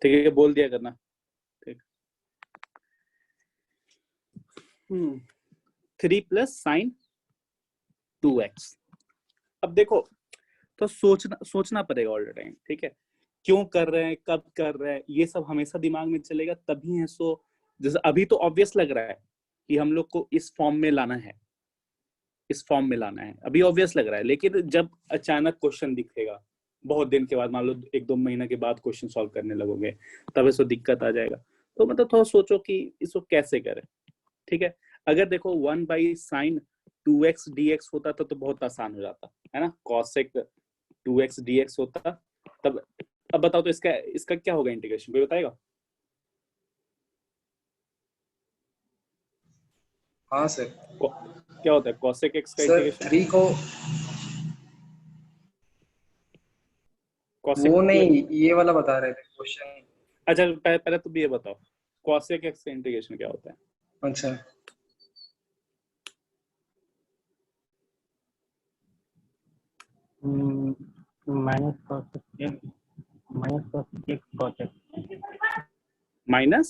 ठीक है, बोल दिया करना। ठीक। 3 प्लस साइन 2x। अब देखो, तो सोचना पड़ेगा ऑल द टाइम, ठीक है, क्यों कर रहे हैं, कब कर रहे हैं, ये सब हमेशा दिमाग में चलेगा, तभी है। सो जैसे अभी तो ऑब्वियस लग रहा है कि हम लोग को इस फॉर्म में लाना है, इस फॉर्म में लाना है, अभी ऑब्वियस लग रहा है। लेकिन जब अचानक क्वेश्चन दिखेगा बहुत दिन के बाद, मान लो 1-2 महीना के बाद क्वेश्चन सॉल्व करने लगोगे, तब इसको दिक्कत आ जाएगा। तो मतलब थोड़ा सोचो कि इसको कैसे करें, ठीक है। अगर देखो 1/sin 2x dx होता था तो बहुत आसान हो जाता है ना, cosec 2x dx होता तब। अब बताओ तो इसका इसका क्या होगा इंटीग्रेशन, कोई बताएगा? हाँ सर। क्या होता है cosec x का सर इंटीग्रेशन? 3 को cosec वो 2। नहीं, ये वाला बता रहे थे क्वेश्चन। अच्छा पहले तुम ये बताओ cosec x का इंटीग्रेशन क्या होता है? अच्छा, minus cos x cos x minus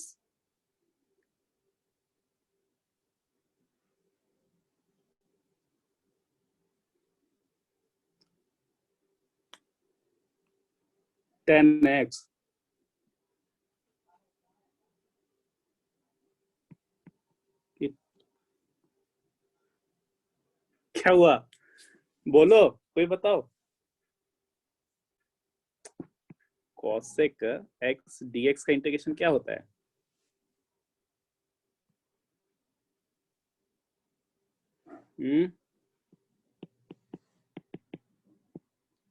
tan x। क्या हुआ, बोलो, कोई बताओ। cosec x dx का इंटीग्रेशन क्या होता है?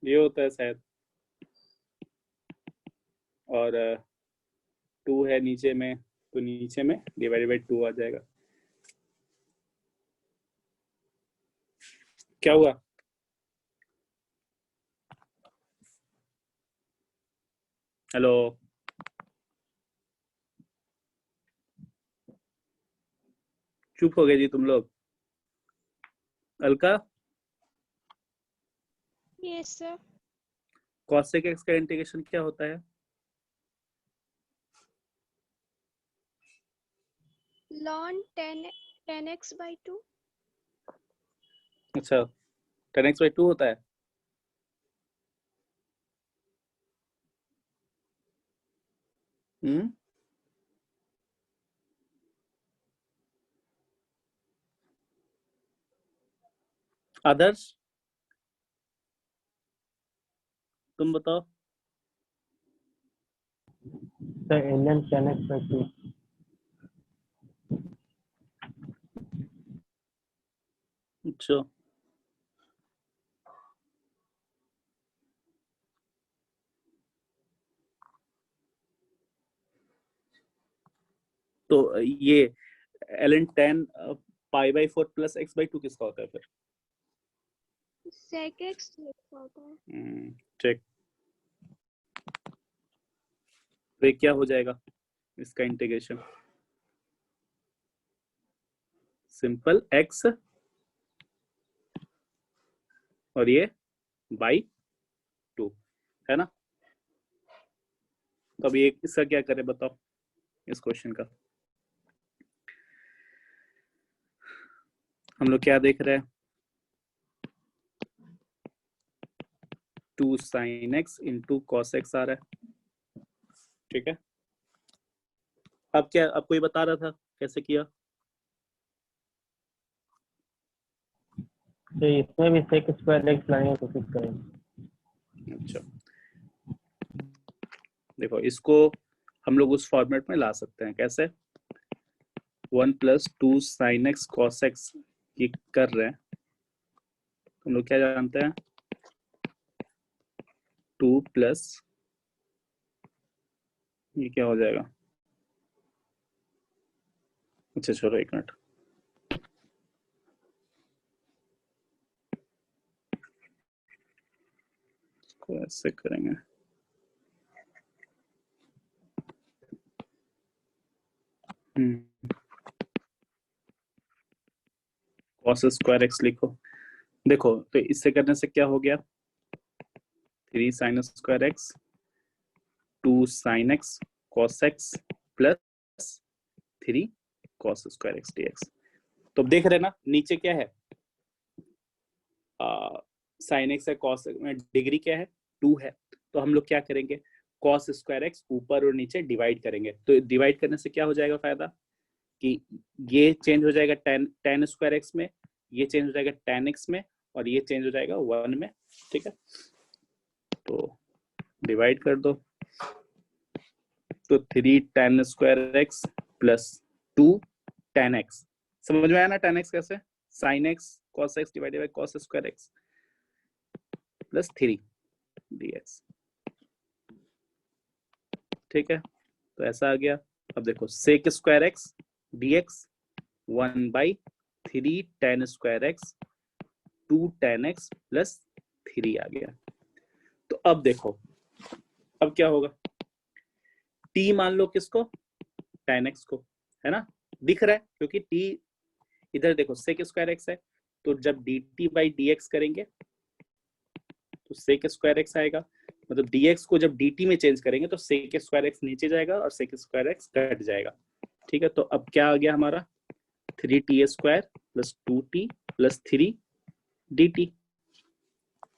ये होता है शायद, और 2 है नीचे में, तो नीचे में डिवाइडेड बाई 2 आ जाएगा। क्या हुआ? हेलो, चुप हो गए जी तुम लोग। Alka, yes sir. cosec x का इंटीग्रेशन क्या होता है? ln 10x by 2। अच्छा, 10x by 2 होता है। हम्म, आदर्श तुम बताओ। सर ln 10x by 2 अच्छा, तो ये ln 10 pi by 4 plus x by 2 किसका होता है फिर? sec x लिखा होता है। चेक। तो ये क्या हो जाएगा इसका इंटीग्रेशन? सिंपल x और ये बाई 2 है ना। तो अभी इसका क्या करें बताओ, इस क्वेश्चन का हम लोग क्या देख रहे हैं? 2 sin x into cos x आ रहा है, ठीक है। अब क्या, अब कोई बता रहा था कैसे किया? तो इसमें भी sec स्क्वायर x लाने की कोशिश करेंगे। अच्छा, देखो इसको हम लोग उस फॉर्मेट में ला सकते हैं, कैसे? 1 plus 2 sine x cos x ये कर रहे हैं, हम लोग क्या जानते हैं? 2 प्लस ये क्या हो जाएगा? अच्छा छोड़ो, एक मिनट। इसको ऐसे करेंगे, कॉस स्क्वायर एक्स लिखो। देखो तो इससे करने से क्या हो गया? 3 sine square x 2 sin x cos x plus 3 cos square x dx। तो अब देख रहे हैं ना नीचे क्या है, साइन एक्स है, कॉस में डिग्री क्या है 2 है, तो हम लोग क्या करेंगे कॉस स्क्वायर एक्स ऊपर और नीचे डिवाइड करेंगे। तो डिवाइड करने से क्या हो जाएगा फायदा कि ये चेंज हो जाएगा tan स्क्वायर एक्स में, ये चेंज हो जाएगा tan एक्स में, और ये चेंज हो जाएगा 1 में। ठीक है, तो डिवाइड कर दो, तो 3 tan square x plus 2 tan x. समझ में आया ना tan एक्स कैसे, sin x cos x divided by cos square x plus 3 dx। ठीक है, तो ऐसा आ गया। अब देखो sec square x dx 1/3 tan square x 2 tan x plus 3 आ गया। तो अब देखो अब क्या होगा, t मान लो किसको, tan x को, है ना, दिख रहा है क्योंकि t इधर देखो sec स्क्वायर एक्स है, तो जब dt/dx करेंगे तो sec स्क्वायर एक्स आएगा, मतलब dx को जब dt में चेंज करेंगे तो sec स्क्वायर एक्स नीचे जाएगा और sec स्क्वायर एक्स कट जाएगा। ठीक है, तो अब क्या आ गया हमारा 3t square plus 2t plus 3 dt।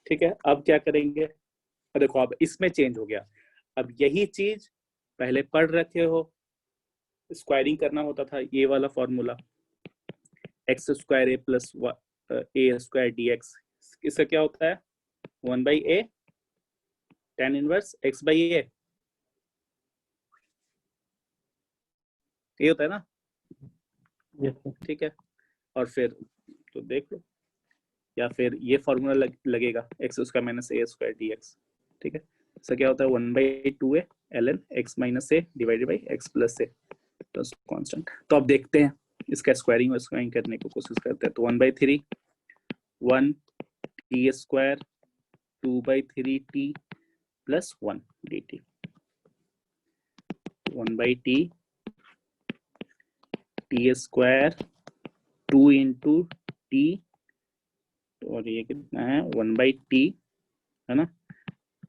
ठीक है, अब क्या करेंगे, देखो अब इसमें चेंज हो गया। अब यही चीज पहले पढ़ रखे हो, स्क्वायरिंग करना होता था, ये वाला फॉर्मूला एक्स स्क्वायर ए प्लस ए स्क्वायर डी एक्स, इसका क्या होता है 1/a tan इनवर्स x/a, ये होता है ना। Yes sir. ठीक है, और फिर तो देख लो, या फिर ये फॉर्मूला लगेगा एक्स स्क्वायर माइनस ए स्क्वायर डी एक्स। ठीक है, इसका क्या होता है 1/2a ln x minus A divided by x plus A plus constant. तो अब देखते हैं इसका स्क्वायरिंग और स्क्वायरिंग करने की कोशिश करते हैं। तो 1/3 1 t square 2/3t plus 1 dt 1/t t square 2 into t, और ये कितना है 1/t, है ना,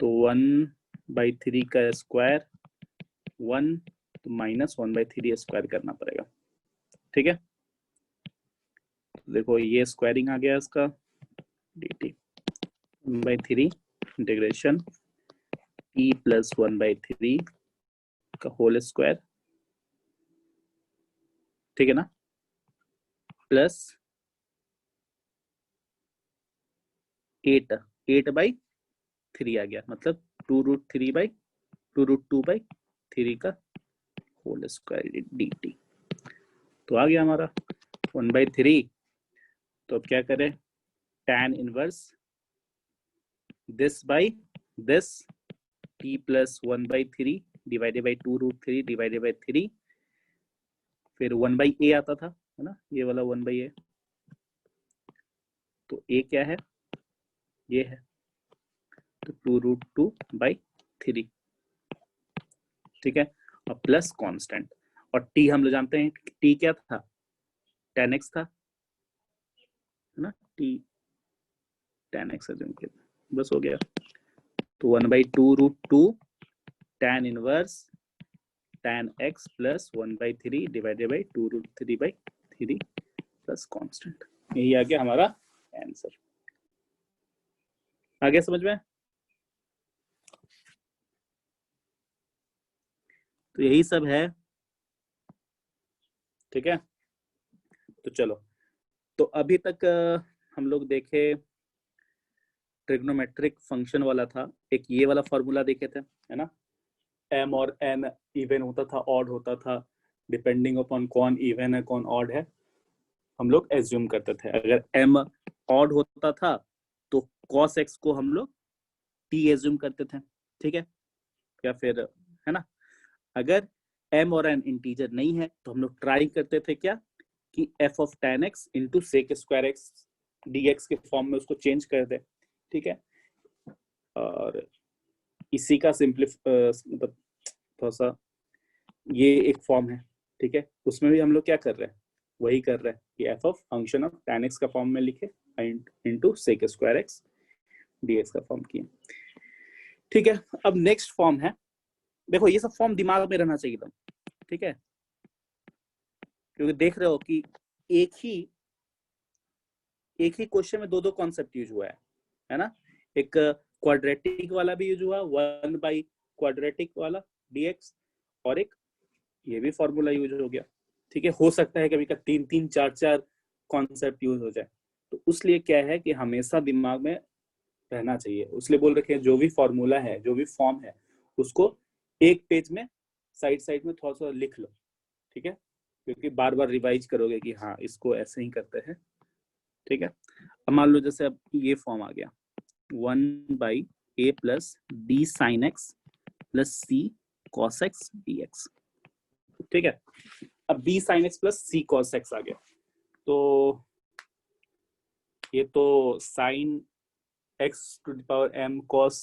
तो 1/3 का स्क्वायर 1 तो माइनस 1/3 स्क्वायर करना पड़ेगा। ठीक है, तो देखो ये स्क्वायरिंग आ गया इसका dt 1/3 इंटीग्रेशन t प्लस 1/3 का होल स्क्वायर, ठीक है ना, प्लस 8/3 आ गया, मतलब 2√3/2√2/3 का होल स्क्वायर dt। तो आ गया हमारा 1/3। तो अब क्या करें, tan inverse this by this t plus 1/3 divided by 2√3 divided by 3, फिर 1/a आता था, है ना, ये वाला 1/a, तो a क्या है, ये है, तो 2√2/3। ठीक है, और प्लस कांस्टेंट, और t हम लोग जानते हैं t क्या था tan x था, है ना, t tan x बस हो गया। तो 1/2√2 tan inverse tan x plus 1/3 divided by 2√3/3 plus constant, यही आ गया हमारा आंसर। आ गया समझ में? तो यही सब है। ठीक है, तो चलो, तो अभी तक हम लोग देखे ट्रिग्नोमेट्रिक फंक्शन वाला था, एक ये वाला फॉर्मूला देखे थे, है ना, m और n इवन होता था, ऑड होता था, डिपेंडिंग अपॉन कौन इवन है कौन ऑड है, हम लोग एज्यूम करते थे। अगर m ऑड होता था तो cos x को हम लोग t एज्यूम करते थे। ठीक है, या फिर, है ना, अगर m और n इंटीजर नहीं है तो हम लोग ट्राई करते थे क्या कि f of tan x into sec square x dx के फॉर्म में उसको चेंज कर दे। ठीक है, और इसी का मतलब थोड़ा सा ये एक फॉर्म है। ठीक है, उसमें भी हम लोग क्या कर रहे हैं, वही कर रहे हैं कि f of function of tan x का फॉर्म में लिखे into sec square x dx का फॉर्म किए। ठीक है, अब नेक्स्ट फॉर्म है देखो ये सब फॉर्म दिमाग में रहना चाहिए एकदम, ठीक है, क्योंकि देख रहे हो कि एक ही क्वेश्चन में दो दो कॉन्सेप्ट यूज हुआ है ना। एक क्वाड्रेटिक वाला भी यूज हुआ, 1/क्वाड्रेटिक वाला dx, और एक ये भी फॉर्मूला यूज हो गया, ठीक है। हो सकता है कभी कभी 3-3 4-4 कॉन्सेप्ट यूज हो जाए, तो उसलिए क्या है कि हमेशा दिमाग में रहना चाहिए। उसलिए बोल रखे हैं जो भी फॉर्मूला है, जो भी फॉर्म है, उसको एक पेज में साइड साइड में थोड़ा सा लिख लो, ठीक है, क्योंकि बार बार रिवाइज करोगे कि हाँ इसको ऐसे ही करते हैं, ठीक है। अब मान लो जैसे अब ये फॉर्म आ गया 1/a plus b sin x plus c cos x dx, ठीक है। अब b sin x plus c cos x आ गया, तो ये तो sin x to the power m cos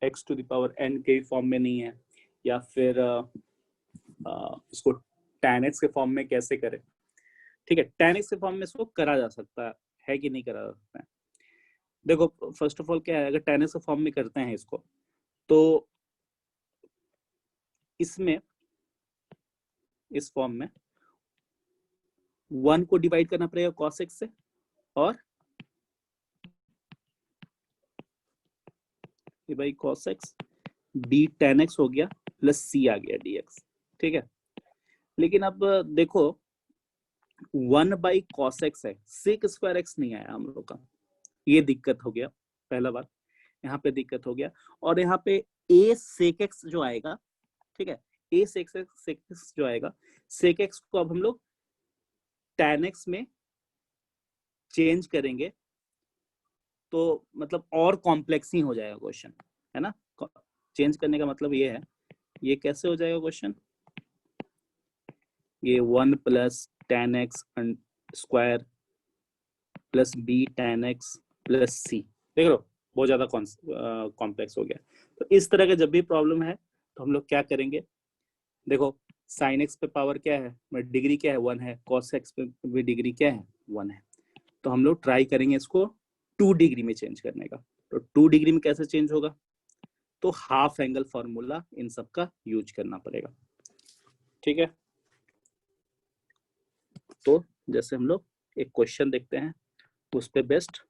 x to the power n के फॉर्म में नहीं है, या फिर इसको tan x के फॉर्म में कैसे करें, ठीक है। tan x के फॉर्म में इसको करा जा सकता है कि नहीं करा जा सकता है। देखो फर्स्ट ऑफ ऑल क्या है, अगर tan x के फॉर्म में करते हैं इसको, तो इसमें इस फॉर्म में 1 को डिवाइड करना पड़ेगा cos x से, और ये भाई cos x b tan x हो गया प्लस c आ गया dx, ठीक है। लेकिन अब देखो 1/cos x है, sec स्क्वायर x नहीं आया हम लोग का, ये दिक्कत हो गया, पहला बात यहाँ पे दिक्कत हो गया। और यहाँ पे a sec x जो आएगा, ठीक है, a sec x जो आएगा, sec x को अब हम लोग tan x में चेंज करेंगे, तो मतलब और कॉम्प्लेक्स ही हो जाएगा क्वेश्चन, है ना। चेंज करने का मतलब ये है, ये कैसे हो जाएगा क्वेश्चन, ये 1 plus tan x square plus b tan x plus c, देख लो बहुत ज्यादा कॉम्प्लेक्स हो गया। तो इस तरह का जब भी प्रॉब्लम है तो हम लोग क्या करेंगे, देखो sin x पे पावर क्या है, डिग्री क्या है 1 है, cos x पे भी डिग्री क्या है 1 है, तो हम लोग ट्राई करेंगे इसको 2 डिग्री में चेंज करने का। तो 2 डिग्री में कैसे चेंज होगा, तो हाफ एंगल फॉर्मूला इन सब का यूज करना पड़ेगा, ठीक है। तो जैसे हम लोग एक क्वेश्चन देखते हैं उस पे बेस्ट,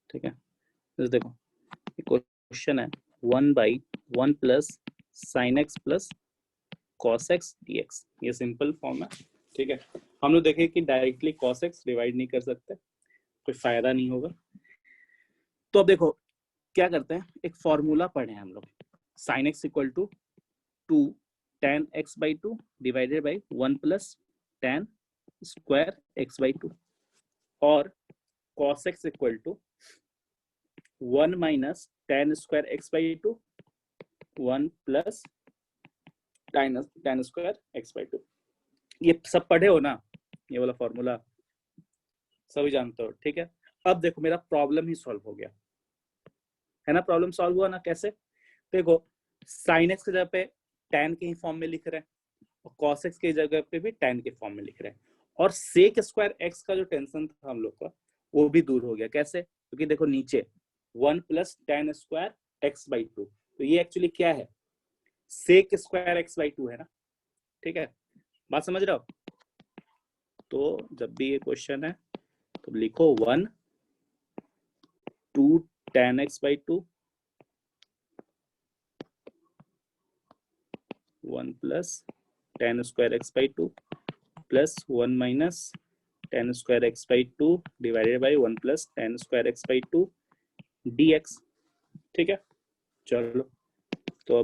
ठीक है। तो देखो क्वेश्चन है 1/1 plus sign x plus cos x dx, ये सिंपल फॉर्म है, ठीक है। हम लोग देखें कि डायरेक्टली cos x डिवाइड नहीं कर सकते, कोई फायदा नहीं होगा। तो अब देखो क्या करते हैं, एक फॉर्मूला पढ़े हम लोग, sin x equal to 2 tan x/2 divided by 1 plus tan square x/2, और cos x equal to 1 minus tan square x/2 1 plus tan square x/2। ये सब पढ़े हो ना, ये वाला फॉर्मूला सभी जानते हो, ठीक है। अब देखो मेरा प्रॉब्लम ही सॉल्व हो गया, है ना। प्रॉब्लम सॉल्व हुआ ना, कैसे, देखो sin x की जगह पे tan के ही फॉर्म में लिख रहे हैं, और cos x की जगह पे भी tan के फॉर्म में लिख रहे हैं, और sec स्क्वायर x का जो टेंशन था हम लोग का वो भी दूर हो गया। कैसे, क्योंकि देखो नीचे 1 प्लस tan स्क्वायर x/2, तो ये एक्चुअली क्या है, sec स्क्वायर x/2 है ना, ठीक है, बात समझ रहे हो। तो जब भी ये क्वेश्चन है तो लिखो 1 2 tan x/2 1 plus tan square x/2 plus 1 minus tan square x/2 divided by 1 plus tan square x/2 dx, ठीक है। चलो तो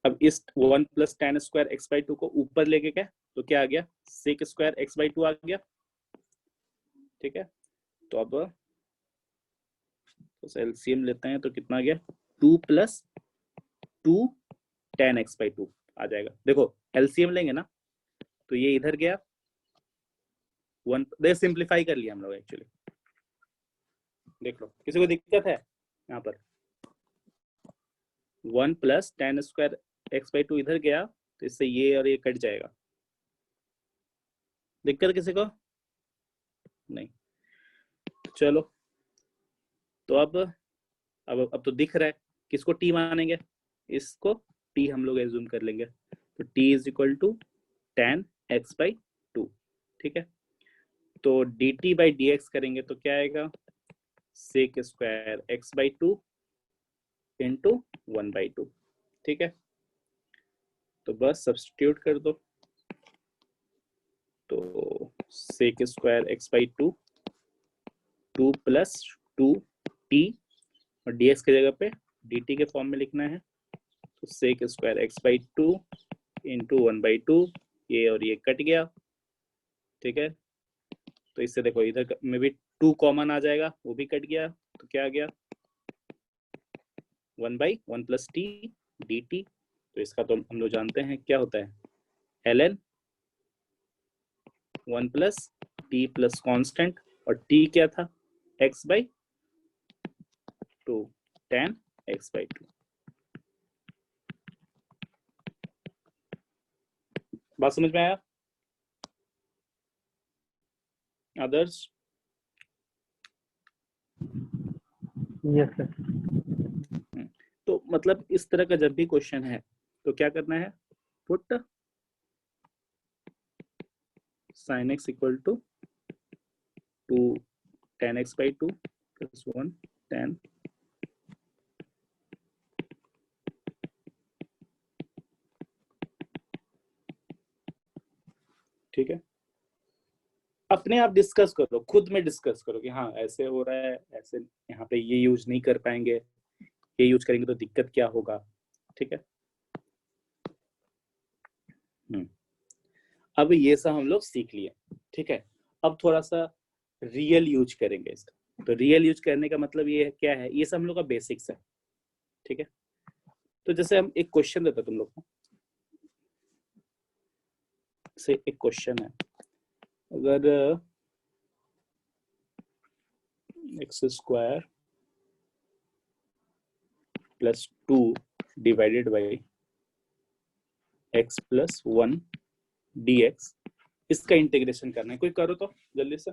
अब इस 1 प्लस tan स्क्वायर x/2 को ऊपर लेके गए तो क्या आ गया, sec स्क्वायर x/2 आ गया, ठीक है। तो अब तो एलसीएम लेते हैं तो कितना आ गया, 2 प्लस 2 tan x/2 आ जाएगा। देखो एलसीएम लेंगे ना तो ये इधर गया 1, दे सिंप्लीफाई कर लिया हम लोग एक्चुअली, देख लो किसी को दिक्कत है यहाँ पर, 1 प्लस tan स्क्वायर x/2 इधर गया तो इससे ये और ये कट जाएगा, दिक्कत किसी को नहीं। चलो, तो अब तो दिख रहा है, किसको टी मानेंगे, इसको टी हम लोग एज्यूम कर लेंगे। तो t is equal to tan x by 2, ठीक है। तो dt बाई dx करेंगे तो क्या आएगा, sec square x by 2 into 1 by 2, ठीक है। तो बस सब्स्टिट्यूट कर दो, तो sec square x by 2, 2 plus 2 t, और dx की जगह पे dt के फॉर्म में लिखना है। तो sec square x by 2 into 1 by 2, ये और ये कट गया, ठीक है। तो इससे देखो इधर में भी 2 कॉमन आ जाएगा, वो भी कट गया, तो क्या आ गया 1 by 1 plus T D T. तो इसका तो हम लोग जानते हैं क्या होता है ln 1 plus T plus constant, और टी क्या था x by 2 tan x by 2। बात समझ में आया आदर्श? Yes sir. तो मतलब इस तरह का जब भी क्वेश्चन है तो क्या करना है, put sin x equal to 2 tan x by 2 plus 1 tan, ठीक है। अपने आप डिस्कस करो, खुद में डिस्कस करो कि हाँ ऐसे हो रहा है, ऐसे यहाँ पे ये यूज नहीं कर पाएंगे, ये यूज करेंगे तो दिक्कत क्या होगा, ठीक है। अब ये सब हम लोग सीख लिए, ठीक है। अब थोड़ा सा रियल यूज करेंगे इसका। तो रियल यूज करने का मतलब ये क्या है, ये सब हम लोग का बेसिक्स है, ठीक है। तो जैसे हम एक क्वेश्चन देता तुम लोग को, से एक क्वेश्चन है, अगर x square plus 2 divided by x plus 1 dx, इसका इंटीग्रेशन करना है, कोई करो तो जल्दी से।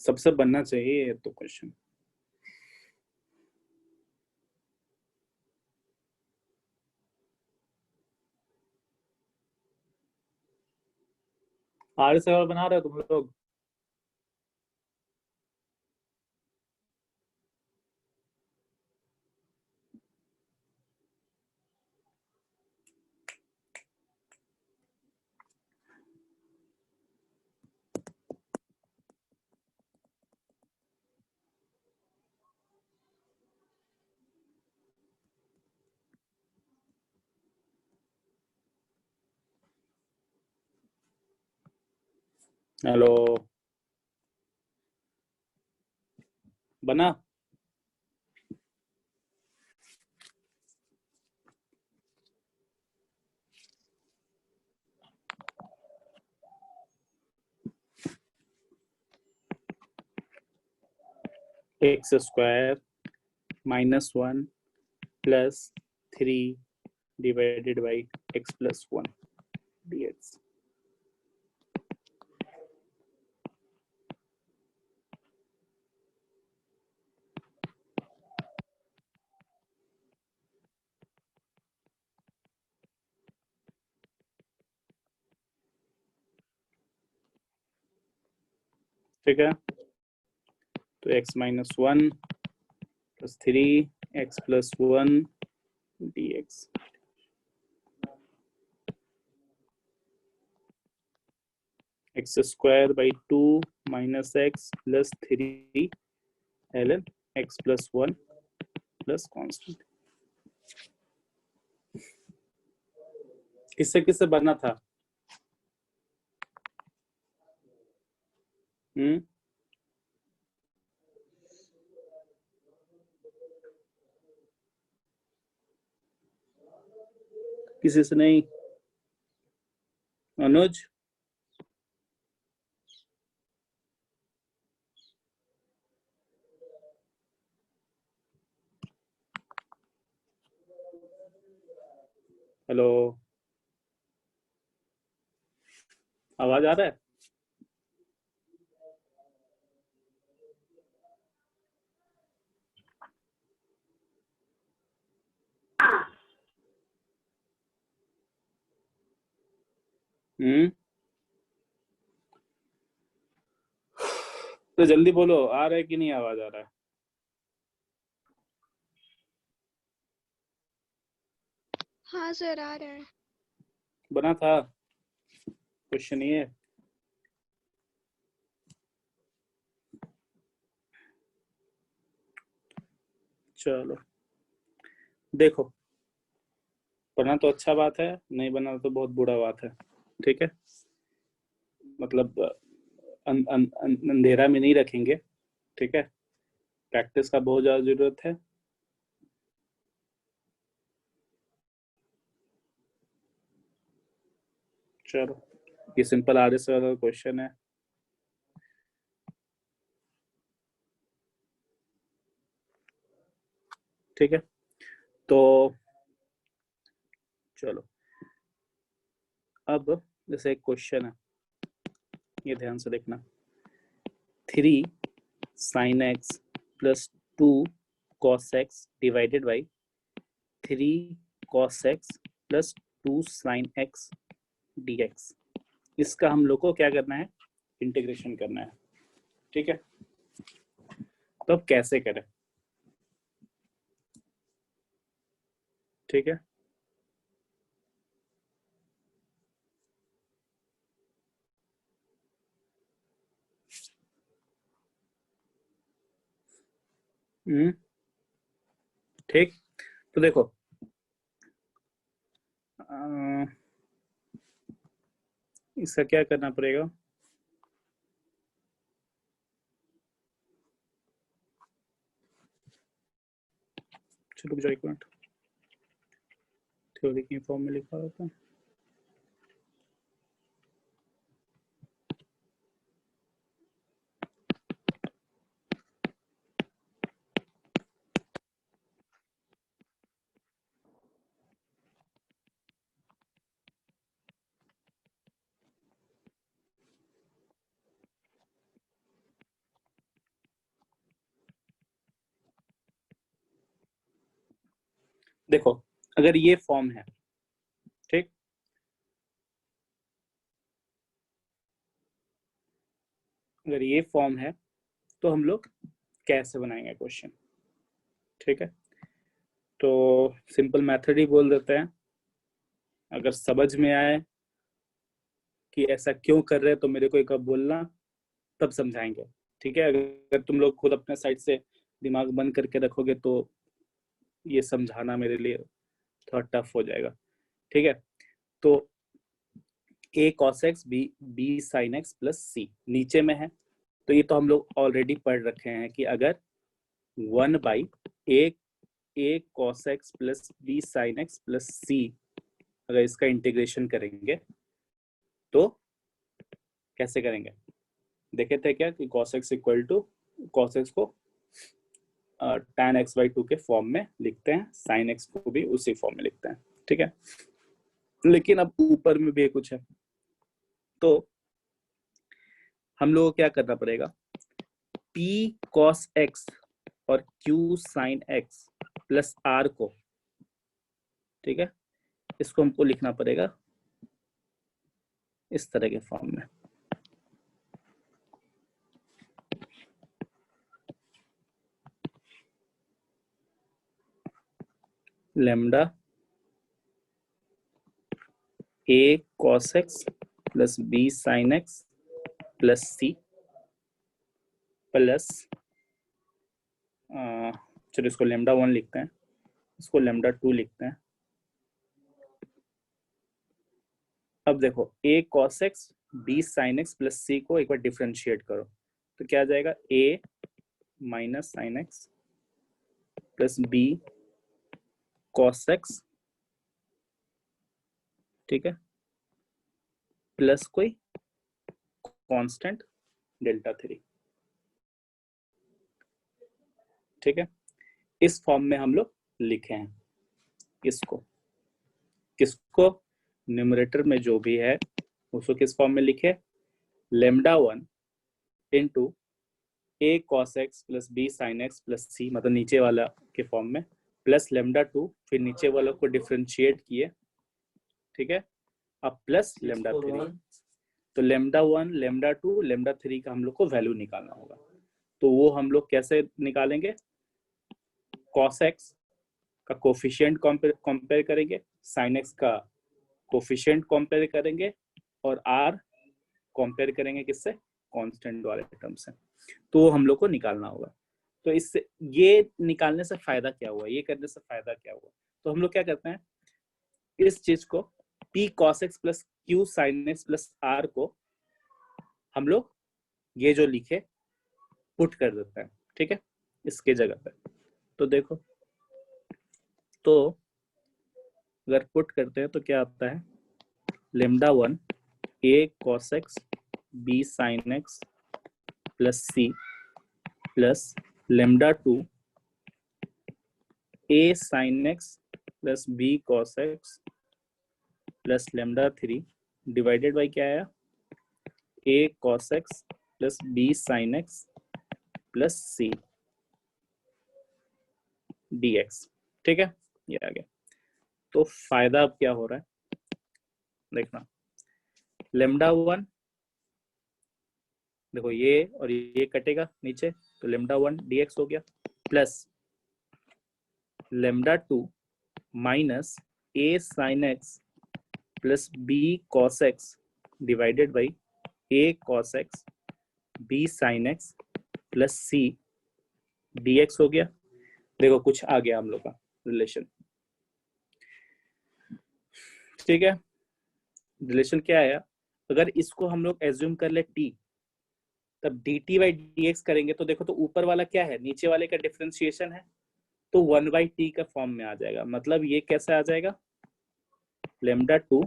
सबसे बनना चाहिए ये तो क्वेश्चन। आर सवाल बना रहे हो तुम लोग? हेलो, बना? X square minus 1 plus 3 divided by x plus 1 dx। ठीक है, तो x minus 1 plus 3 x plus 1 dx। X square by 2 minus x plus 3 ln x plus 1 plus constant. किससे किससे बनना था? किसी से नहीं? अनुज, हेलो, आवाज आ रहा है? तो जल्दी बोलो, आ रहा है कि नहीं आवाज आ रहा है? हाँ सर आ रहा है। बना था क्वेश्चन ये? चलो देखो, बना तो अच्छा बात है, नहीं बना तो बहुत बुरा बात है। ठीक है, मतलब अंधेरा में नहीं रखेंगे। ठीक है, प्रैक्टिस का बहुत ज्यादा जरूरत है। चलो, ये सिंपल आधे से ज्यादा क्वेश्चन है। ठीक है, तो चलो अब जैसे एक क्वेश्चन है, ये ध्यान से देखना। 3 sin x plus 2 cos x divided by 3 cos x plus 2 sin x dx, इसका हम लोग को क्या करना है? इंटीग्रेशन करना है। ठीक है, तो अब कैसे करें? ठीक है, ठीक, तो देखो इसका क्या करना पड़ेगा? चलो रुक जाओ एक मिनट, थ्योरी की फॉर्म में लिखा होता है। देखो, अगर ये फॉर्म है, ठीक, अगर ये फॉर्म है तो हम लोग कैसे बनाएंगे क्वेश्चन? ठीक है, तो सिंपल मेथड ही बोल देते हैं। अगर समझ में आए कि ऐसा क्यों कर रहे हैं तो मेरे को एक बार बोलना, तब समझाएंगे। ठीक है, अगर तुम लोग खुद अपने साइड से दिमाग बंद करके रखोगे तो ये समझाना मेरे लिए थोड़ा टफ हो जाएगा। ठीक है, तो a cos x b sin x plus c नीचे में है, तो ये तो हम लोग ऑलरेडी पढ़ रखे हैं कि अगर 1 by a cos x plus b sin x plus c, अगर इसका इंटीग्रेशन करेंगे तो कैसे करेंगे? देखे थे क्या कि cos x equal to cos x को tan x बाई 2 के फॉर्म में लिखते हैं, sin x को भी उसी फॉर्म में लिखते हैं। ठीक है, लेकिन अब ऊपर में भी कुछ है, तो हम लोगों को क्या करना पड़ेगा? p cos x और q sin x plus r को, ठीक है, इसको हमको लिखना पड़ेगा इस तरह के फॉर्म में। Lambda a cos x plus b sin x plus c plus चलो इसको लेमडा 1 लिखते हैं, इसको लेमडा 2 लिखते हैं। अब देखो a cos x b sin x plus c को एक बार डिफरेंशिएट करो तो क्या आ जाएगा, a minus sign x plus b cos x, ठीक है, प्लस कोई कांस्टेंट डेल्टा 3, ठीक है। इस फॉर्म में हम लोग लिखे हैं इसको, किसको, न्यूमरेटर में जो भी है उसको किस फॉर्म में लिखे, lambda 1 into a cos x plus b sine x plus c, मतलब नीचे वाला के फॉर्म में, प्लस लेमडा 2, फिर नीचे वाला को डिफरेंशिएट किए, ठीक है, अब प्लस लेमडा 3। तो लेमडा 1, लेमडा 2, लेमडा 3 का हम लोग को वैल्यू निकालना होगा। तो वो हम लोग कैसे निकालेंगे, कॉस एक्स का कोफिशिएंट कंपेयर करेंगे, साइन एक्स का कोफिशिएंट कंपेयर करेंगे, और आर कंपेयर करेंगे किससे, कांस्टेंट वाले टर्म से। तो वो हम लोग को निकालना होगा। तो इससे ये निकालने से फायदा क्या हुआ, ये करने से फायदा क्या हुआ, तो हम लोग क्या करते हैं, इस चीज को p cos x plus q sin x plus r को हम लोग ये जो लिखे पुट कर देते हैं, ठीक है, इसके जगह पे। तो देखो, तो अगर पुट करते हैं तो क्या आता है, lambda 1 a cos x b sin x plus c plus lambda 2 a sin x plus b cos x plus lambda 3 divided by क्या आया, a cos x plus b sin x plus c dx, ठीक है, ये आ गया। तो फायदा अब क्या हो रहा है, देखना, लेमडा 1 देखो ये और ये कटेगा नीचे, तो लेमडा 1 dx हो गया, plus lambda 2 minus a sin x plus b cos x divided by a cos x b sin x plus c dx हो गया। देखो कुछ आ गया हम लोग का रिलेशन, ठीक है, रिलेशन क्या आया, अगर इसको हम लोग एज्यूम कर ले t, तब dt बाई dx करेंगे तो देखो, तो ऊपर वाला क्या है, नीचे वाले का डिफरेंशिएशन है, तो 1 बाई टी का फॉर्म में आ जाएगा। मतलब ये कैसे आ जाएगा, lambda 2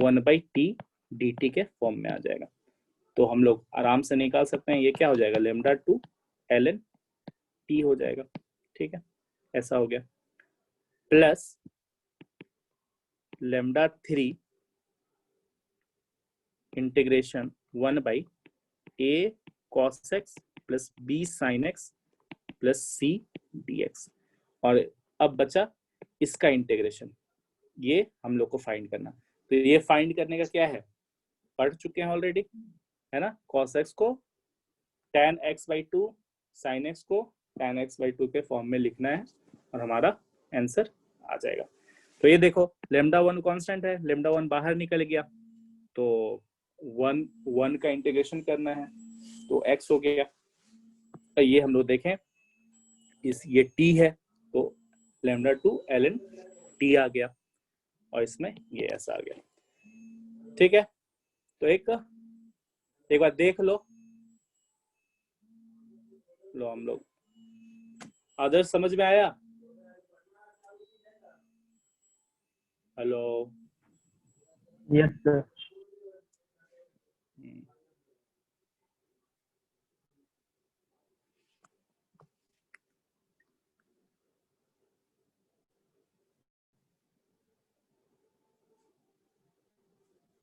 1 by T D T के फॉर्म में आ जाएगा। तो हम लोग आराम से निकाल सकते हैं, ये क्या हो जाएगा, लेमडा 2 ln टी हो जाएगा, ठीक है, ऐसा हो गया, plus lambda 3 integration 1 by a cos x plus b sin x plus c dx, और अब बचा इसका इंटीग्रेशन, ये हम लोग को फाइंड करना। तो ये फाइंड करने का क्या है, पढ़ चुके हैं ऑलरेडी, है ना, cos x को tan x by 2, sin x को tan x बाई 2 के फॉर्म में लिखना है और हमारा आंसर आ जाएगा। तो ये देखो, लेमडा 1 कांस्टेंट है, लेमडा 1 बाहर निकल गया, तो 1 का इंटीग्रेशन करना है, तो x हो गया। तो ये हम लोग देखें, इस ये t है, तो लेमडा 2 ln t आ गया, और इसमें ये ऐसा आ गया, ठीक है। तो एक बार देख लो हम लोग, आदर्श समझ में आया, हेलो, यस सर।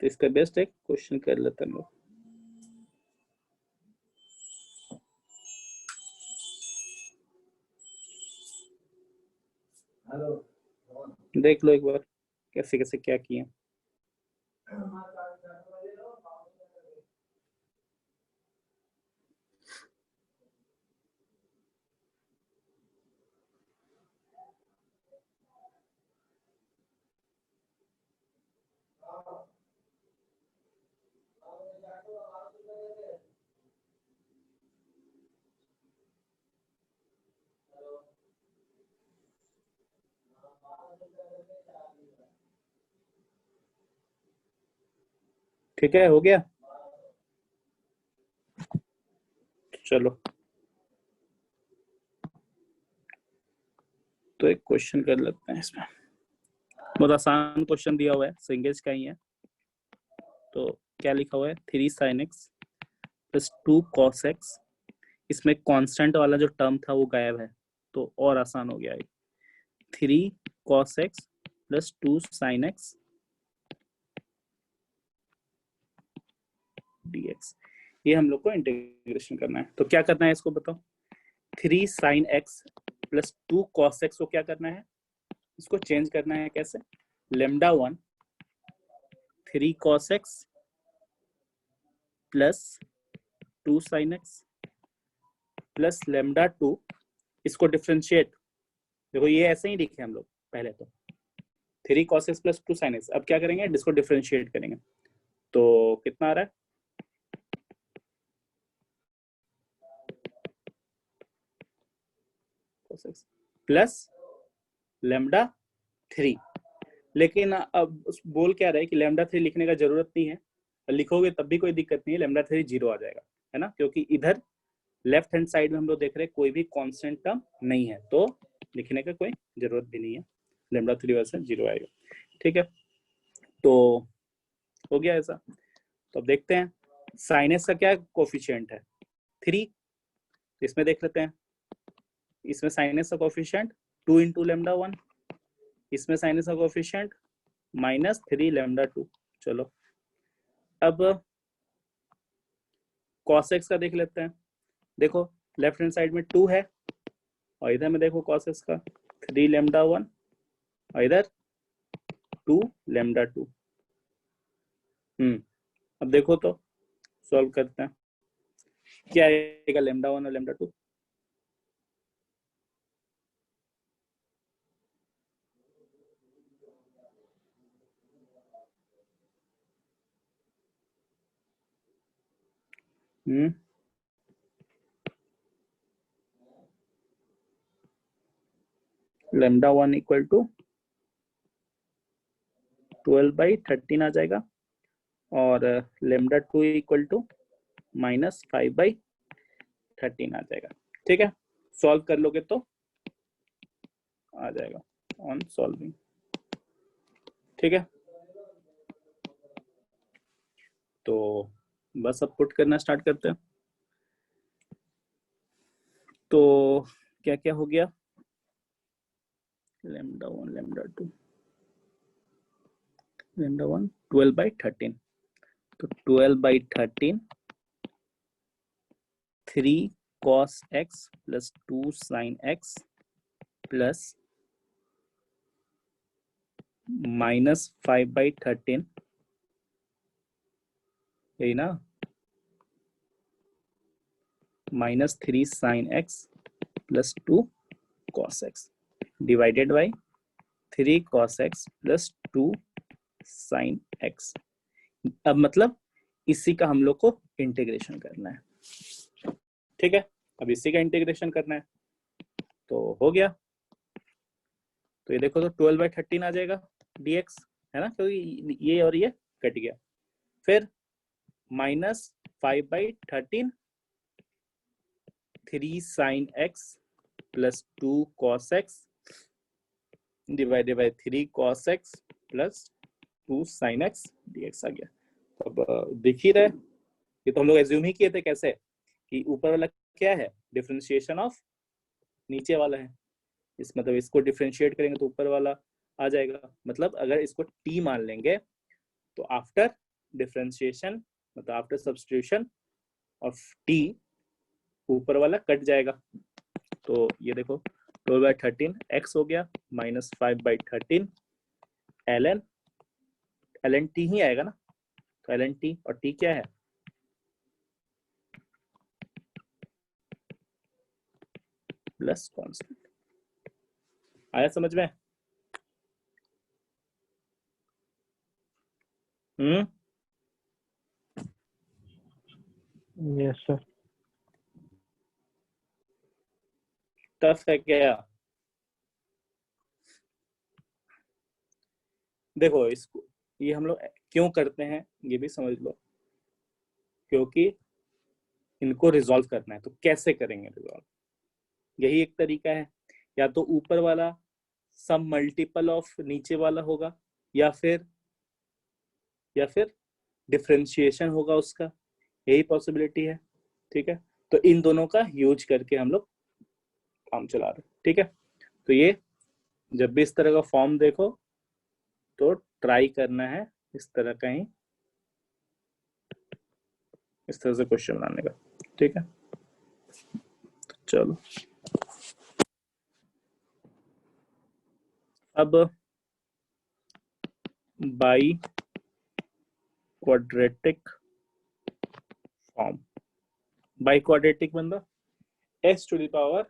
तो इसका बेस्ट एक क्वेश्चन कर लेते हैं लोग। देख लो एक बार कैसे कैसे क्या किए। ठीक है, हो गया। चलो, तो एक क्वेश्चन कर लेते हैं इसमें। बहुत आसान क्वेश्चन दिया हुआ है, सिंगल्स का ही है। तो क्या लिखा हुआ है, 3 sin x plus 2 cos x। इसमें कांस्टेंट वाला जो टर्म था वो गायब है, तो और आसान हो गया है। 3 cos x plus 2 sin x dx। ये हम लोग को इंटीग्रेशन करना है। तो क्या करना है इसको बताओ। 3 sin x plus 2 cos x को क्या करना है, इसको चेंज करना है। कैसे, lambda 1 3 cos x plus 2 sin x plus lambda 2, इसको डिफरेंशिएट। देखो ये ऐसे ही लिखे हम लोग पहले, तो 3 cos x plus 2 sin x। अब क्या करेंगे, इसको डिफरेंशिएट करेंगे। तो कितना आ रहा है, प्लस लेमडा 3। लेकिन अब बोल क्या रहा है कि लेमडा 3 लिखने का जरूरत नहीं है, लिखोगे तब भी कोई दिक्कत नहीं है, लेमडा 3 जीरो आ जाएगा, है ना, क्योंकि इधर लेफ्ट हैंड साइड में हम लोग देख रहे हैं कोई भी कांस्टेंट टर्म नहीं है, तो लिखने का कोई जरूरत भी नहीं है, लेमडा 3 वैसे जीरो आएगा। ठीक है, तो हो गया ऐसा। तो अब देखते हैं साइन एक्स का क्या कोफिशिएंट है, 3। इसमें देख लेते हैं, इसमें साइन एक्स का कोफिशिएंट 2 इंटू लेमडा 1, इसमें साइन एक्स का कोफिशिएंट -3 लेमडा 2। चलो, अब कॉस एक्स का देख लेते हैं। देखो लेफ्ट हैंड साइड में 2 है, और इधर में देखो कॉस एक्स का 3 लेमडा 1 और इधर 2 लेमडा 2। अब देखो तो सॉल्व करते हैं, क्या आएगा लेमडा 1 और लेमडा 2। लेमडा 1 इक्वल टू 12/13 आ जाएगा, और लेमडा 2 इक्वल टू -5/13 आ जाएगा। ठीक है, सॉल्व कर लोगे तो आ जाएगा ऑन सॉल्विंग। ठीक है, तो बस अब पुट करना स्टार्ट करते हैं। तो क्या क्या हो गया, लेमडा 1 लेमडा 2 लेमडा 1 12/13, तो 12/13 3 cos x plus 2 sin x plus -5/13, यही ना, -3 sin x plus 2 cos x divided by 3 cos x plus 2 sin x। अब मतलब इसी का हम लोग को इंटीग्रेशन करना है। ठीक है, अब इसी का इंटीग्रेशन करना है, तो हो गया। तो ये देखो, तो 12/13 आ जाएगा dx, है ना, क्योंकि ये और ये कट गया। फिर -5/13 3 sin x plus 2 cos x divided by 3 cos x plus 2 sin x dx आ गया। तो अब दिख ही रहा है, ये तो हम लोग एज्यूम ही किए थे कैसे, कि ऊपर वाला क्या है, डिफरेंशिएशन ऑफ नीचे वाला है। इस मतलब इसको डिफरेंशिएट करेंगे तो ऊपर वाला आ जाएगा। मतलब अगर इसको t मान लेंगे तो आफ्टर डिफरेंशिएशन, मतलब आफ्टर सब्स्टिट्यूशन ऑफ t, ऊपर वाला कट जाएगा। तो ये देखो 12/13 x हो गया -5/13 ln t ही आएगा ना, तो ln t, और t क्या है, प्लस कांस्टेंट। आया समझ में? Yes sir. टफ है क्या? देखो इसको, ये हम लोग क्यों करते हैं ये भी समझ लो, क्योंकि इनको रिजॉल्व करना है। तो कैसे करेंगे रिजॉल्व? यही एक तरीका है, या तो ऊपर वाला सम मल्टीपल ऑफ नीचे वाला होगा, या फिर डिफरेंशिएशन होगा उसका, यही पॉसिबिलिटी है। ठीक है, तो इन दोनों का यूज करके हम लोग काम चला रहे हैं। ठीक है, तो ये जब भी इस तरह का फॉर्म देखो तो ट्राई करना है इस तरह का ही, इस तरह से क्वेश्चन बनाने का। ठीक है, तो चलो अब biquadratic form, biquadratic मतलब x टू द पावर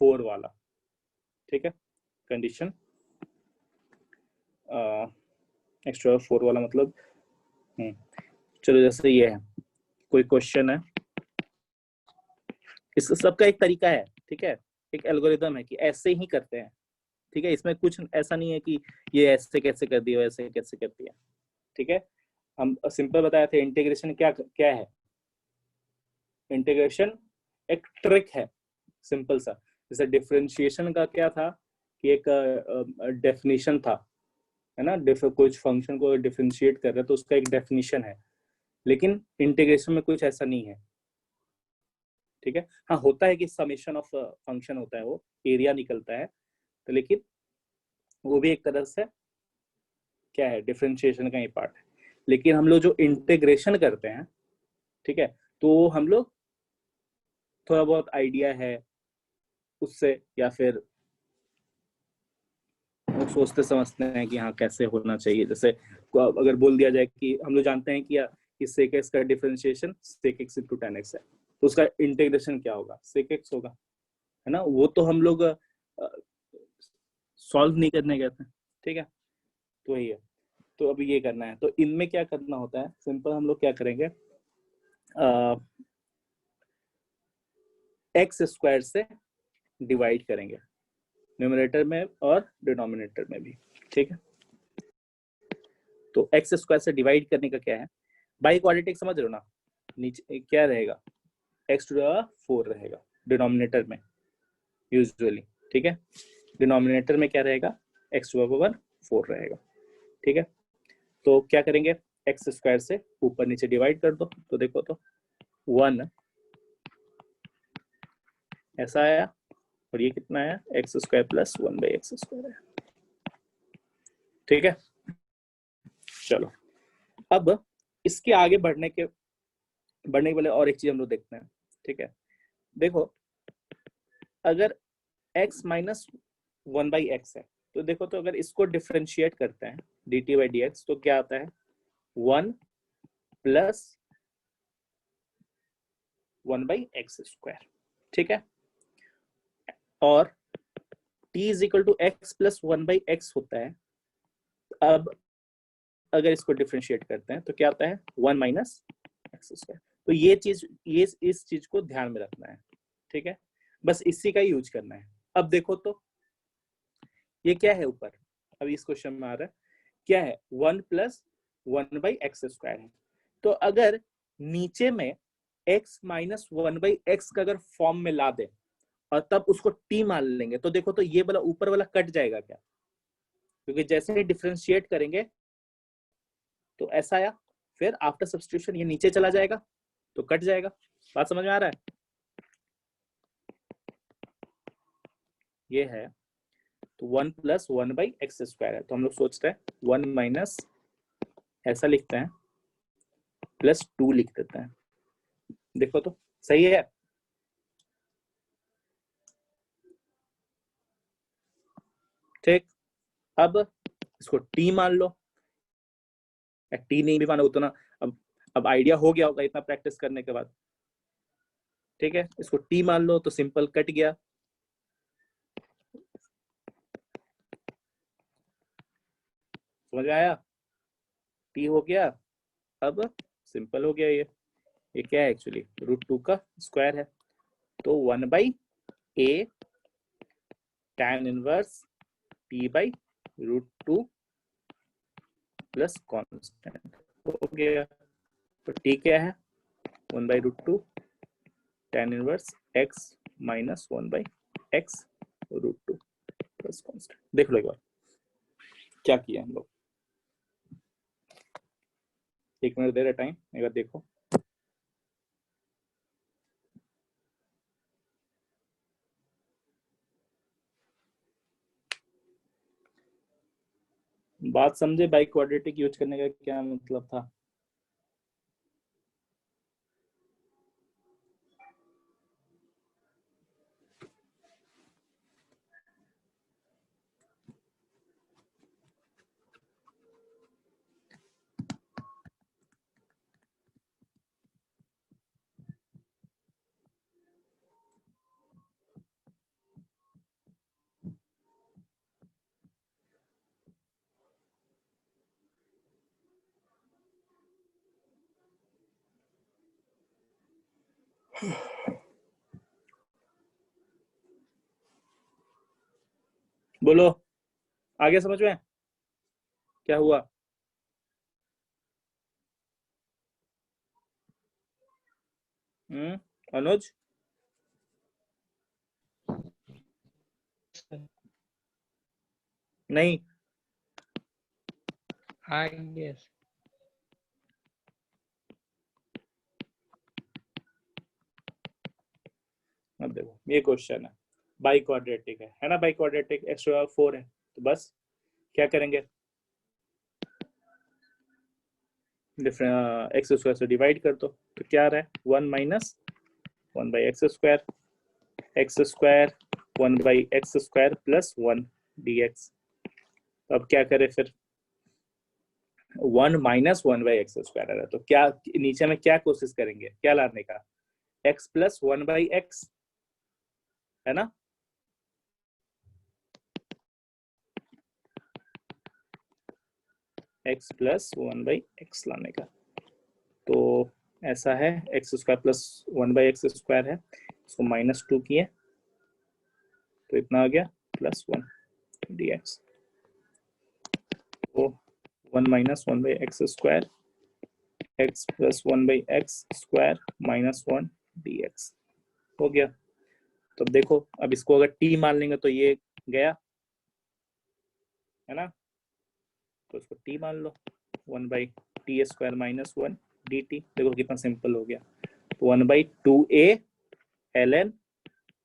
4 वाला। ठीक है, condition x to the power 4 वाला मतलब चलो जैसे ये है, कोई क्वेश्चन है, इस सबका एक तरीका है। ठीक है, एक एल्गोरिदम है कि ऐसे ही करते हैं। ठीक है, इसमें कुछ ऐसा नहीं है कि ये ऐसे कैसे कर दिया, ऐसे कैसे कर दिया। ठीक है, हम सिंपल बताए थे इंटीग्रेशन क्या क्या है। इंटीग्रेशन एक ट्रिक है, सिंपल सा। जैसे डिफरेंशिएशन का क्या था कि एक डेफिनेशन था, है ना, कुछ फंक्शन को डिफरेंशिएट कर रहे हैं तो उसका एक डेफिनेशन है, लेकिन इंटीग्रेशन में कुछ ऐसा नहीं है। ठीक है, हाँ होता है कि समेशन ऑफ फंक्शन होता है, वो एरिया निकलता है, तो लेकिन वो भी एक तरह से क्या है, डिफरेंशिएशन का ही पार्ट है। लेकिन हम लोग जो इंटीग्रेशन करते हैं, ठीक है, तो हम लोग थोड़ा बहुत आइडिया है उससे, या फिर सोचते समझते हैं कि हाँ कैसे होना चाहिए। जैसे अगर बोल दिया जाए कि हम लोग जानते हैं कि sec x का differentiation sec x into tan x है, तो उसका इंटीग्रेशन क्या होगा, sec x होगा, है ना। वो तो हम लोग सॉल्व नहीं करने गए थे। ठीक है, तो वही है। तो अभी ये करना है, तो इनमें क्या करना होता है, सिंपल हम लोग क्या करेंगे, एक्स स्क्वायर से डिवाइड करेंगे, न्यूमरेटर में और डिनोमिनेटर में भी। ठीक है, तो एक्स स्क्वायर से डिवाइड करने का क्या है, बाई क्वाड्रेटिक समझ रहे हो ना, नीचे क्या रहेगा, एक्स टू द पावर 4 रहेगा डिनोमिनेटर में यूजुअली। ठीक है, डिनोमिनेटर में क्या रहेगा, एक्स टू द पावर 4 रहेगा। ठीक है, तो क्या करेंगे, एक्स स्क्वायर से ऊपर नीचे डिवाइड कर दो, तो देखो तो 1 ऐसा आया, और ये कितना आया, x square plus 1 by x square है। ठीक है, चलो अब इसके आगे बढ़ने के पहले और एक चीज हम लोग देखते हैं। ठीक है, देखो अगर x माइनस 1 बाई एक्स है, तो देखो तो अगर इसको डिफरेंशिएट करते हैं dt बाई डी एक्स, तो क्या आता है 1 प्लस 1 बाई एक्स स्क्वायर। ठीक है, और t is equal to x plus 1 by x होता है। अब अगर इसको डिफरेंशिएट करते हैं तो क्या आता है 1 माइनस एक्स स्क्वायर। तो ये चीज, ये इस चीज को ध्यान में रखना है। ठीक है, बस इसी का यूज करना है। अब देखो तो ये क्या है ऊपर, अभी इस क्वेश्चन में आ रहा है क्या है, 1 प्लस 1 बाई एक्स स्क्वायर है। तो अगर नीचे में x माइनस 1 बाई एक्स का अगर फॉर्म में ला दे और तब उसको t मान लेंगे, तो देखो तो ये वाला ऊपर वाला कट जाएगा क्या, क्योंकि जैसे ही डिफरेंशिएट करेंगे तो ऐसा आया, फिर आफ्टर सब्स्टिट्यूशन ये नीचे चला जाएगा तो कट जाएगा। बात समझ में आ रहा है, ये है। तो 1 प्लस 1 बाई एक्स स्क्वायर है, तो हम लोग सोच रहे हैं 1 माइनस ऐसा लिखते हैं प्लस 2 लिख देते हैं। देखो तो सही है, ठीक। अब इसको t मान लो, t नहीं भी मानो उतना, अब आइडिया हो गया होगा इतना प्रैक्टिस करने के बाद। ठीक है, इसको t मान लो तो सिंपल कट गया। समझ में आया, t हो गया, अब सिंपल हो गया। ये क्या है एक्चुअली, √2 का स्क्वायर है, तो 1 by a tan inverse t by √2 plus constant हो गया। तो टी क्या है 1/√2 tan inverse x minus 1/x √2 plus constant. देख लो एक बार क्या किया हम लोग। 1 मिनट दे रहे टाइम, एक बार देखो। बात समझे बाई क्वाड्रेटिक यूज करने का क्या मतलब था। बोलो आगे समझ में क्या हुआ। अनुज नहीं yes. अब देखो ये क्वेश्चन है बाई क्वाड्रेटिक है ना, बाई क्वाड्रेटिक x टू 4 है। तो बस क्या करेंगे, डिफरेंट एक्स स्क्वायर से डिवाइड कर दो। तो क्या आ रहा है 1 minus 1/x square, x square 1/x square plus 1 dx। अब क्या करें फिर 1 माइनस 1/x स्क्वायर आ रहा है। तो क्या नीचे में क्या कोशिश करेंगे, क्या लाने का, x प्लस 1/x है ना। x प्लस 1/x लाने का। तो ऐसा है x square plus 1/x square है, इसको -2 किए तो इतना आ गया प्लस 1 dx। तो 1 minus 1/x square x plus 1/x square -1 dx हो गया। तो अब देखो, अब इसको अगर t मान लेंगे तो ये गया है ना, तो इसको t मान लो 1/t स्क्वायर -1 dt। देखो कितना सिंपल हो गया। तो 1/2a ln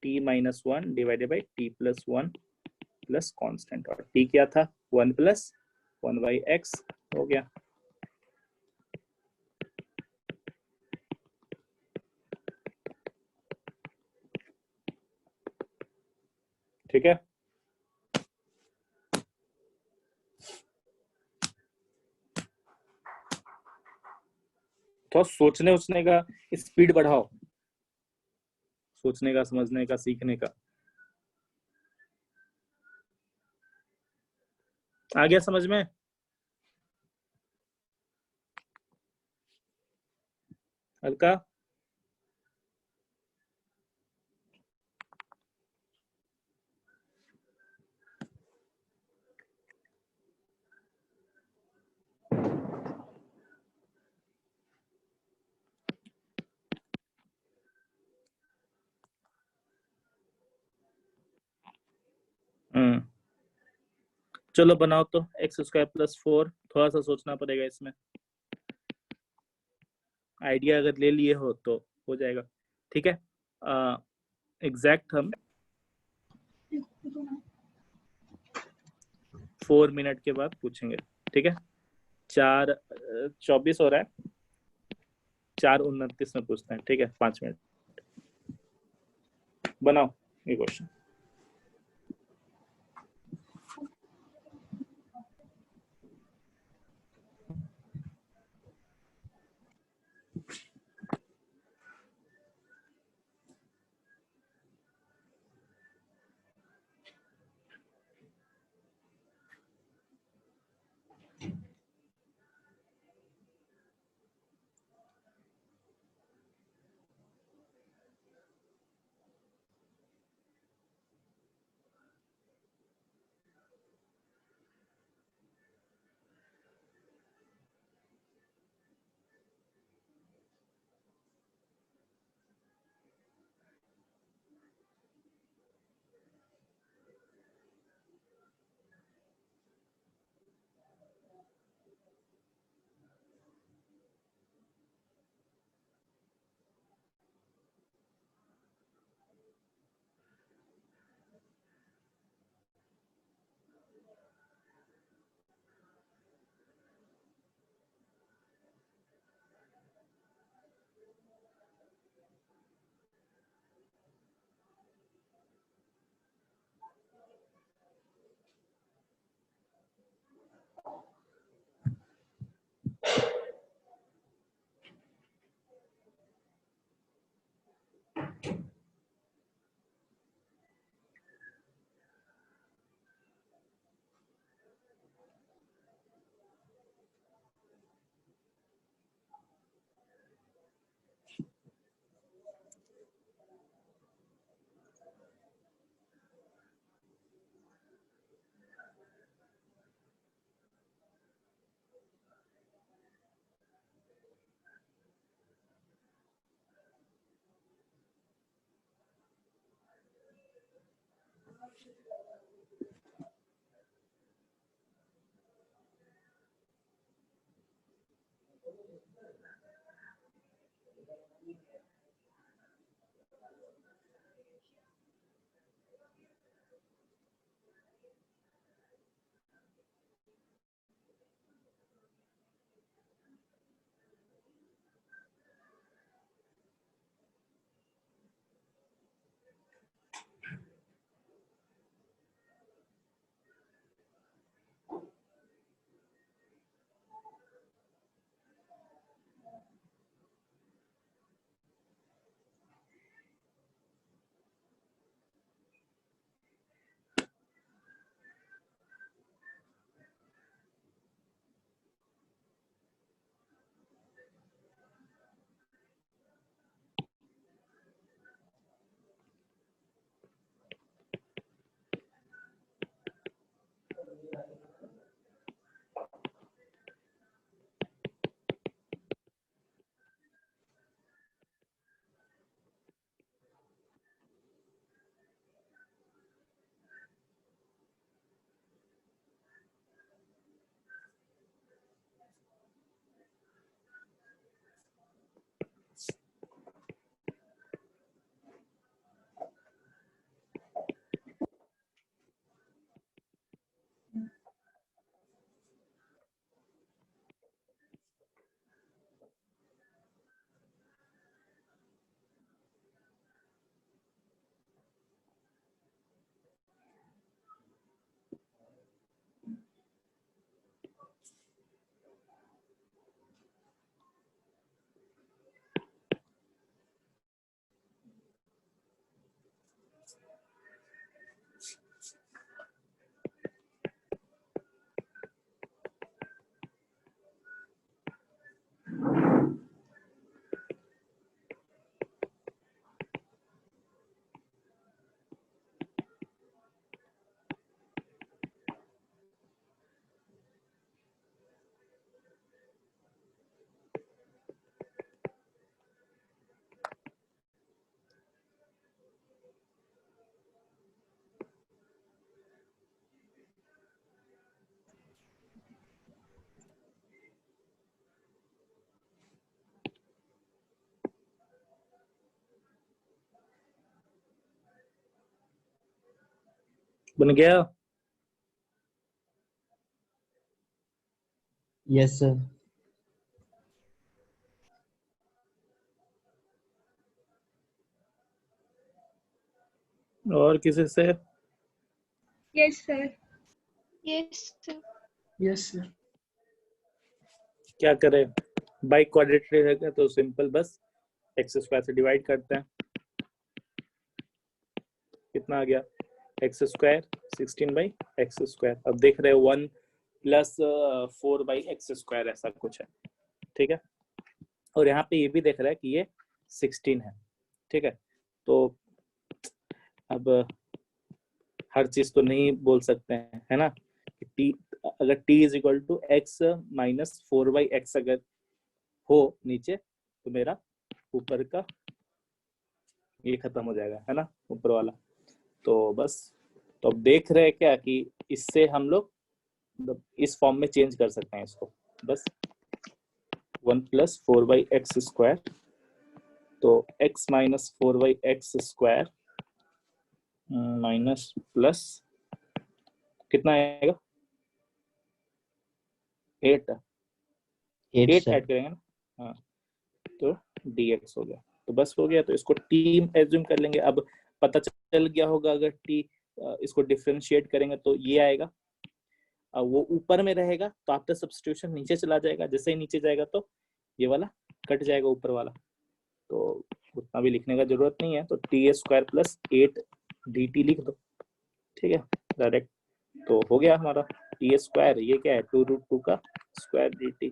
t -1 divided by t plus 1 plus constant, और t क्या था 1 प्लस 1/x हो गया। ठीक है, तो सोचने उचने का स्पीड बढ़ाओ, सोचने का, समझने का, सीखने का। आ गया समझ में। हल्का चलो बनाओ तो एक्स स्क्वायर प्लस 4। थोड़ा सा सोचना पड़ेगा इसमें, आइडिया अगर ले लिए हो तो हो जाएगा। ठीक है, एग्जैक्ट हम 4 मिनट के बाद पूछेंगे। ठीक है, 4:24 हो रहा है, 4:29 में पूछते हैं। ठीक है, 5 मिनट बनाओ ये क्वेश्चन। बन गया? Yes sir. और किसी से? Yes, sir. Yes, sir. Yes sir. क्या करें? बाई क्वाड्रेटिक रहेगा तो सिंपल बस एक्स स्क्वायर से डिवाइड करते हैं। कितना आ गया? X square 16/x²। अब देख रहे हो 1 + 4/x², ऐसा कुछ है, ठीक है। और यहाँ पे ये भी देख रहा है कि ये 16 है, ठीक है। तो अब हर चीज तो नहीं बोल सकते हैं, है ना। t अगर t = x - 4/x अगर हो नीचे, तो मेरा ऊपर का ये खत्म हो जाएगा, है ना, ऊपर वाला। तो बस, तो अब देख रहे हैं क्या कि इससे हम लोग इस फॉर्म में चेंज कर सकते हैं इसको। बस 1 + 4/x², तो x - 4/x² माइनस प्लस कितना आएगा? 8 8 ऐड करेंगे ना, हाँ, तो dx हो गया। तो बस हो गया, तो इसको t एज्यूम कर लेंगे। अब पता चल गया होगा, अगर t इसको डिफरेंशिएट करेंगे तो ये आएगा। वो ऊपर में रहेगा तो आफ्टर सब्स्टिट्यूशन नीचे चला जाएगा। जैसे ही नीचे जाएगा तो ये वाला कट जाएगा, ऊपर वाला। तो उतना भी लिखने का जरूरत नहीं है, तो t² + 8 dt लिख दो, ठीक है, डायरेक्ट। तो हो गया हमारा t²। ये क्या है? 2√2 का स्क्वायर dt।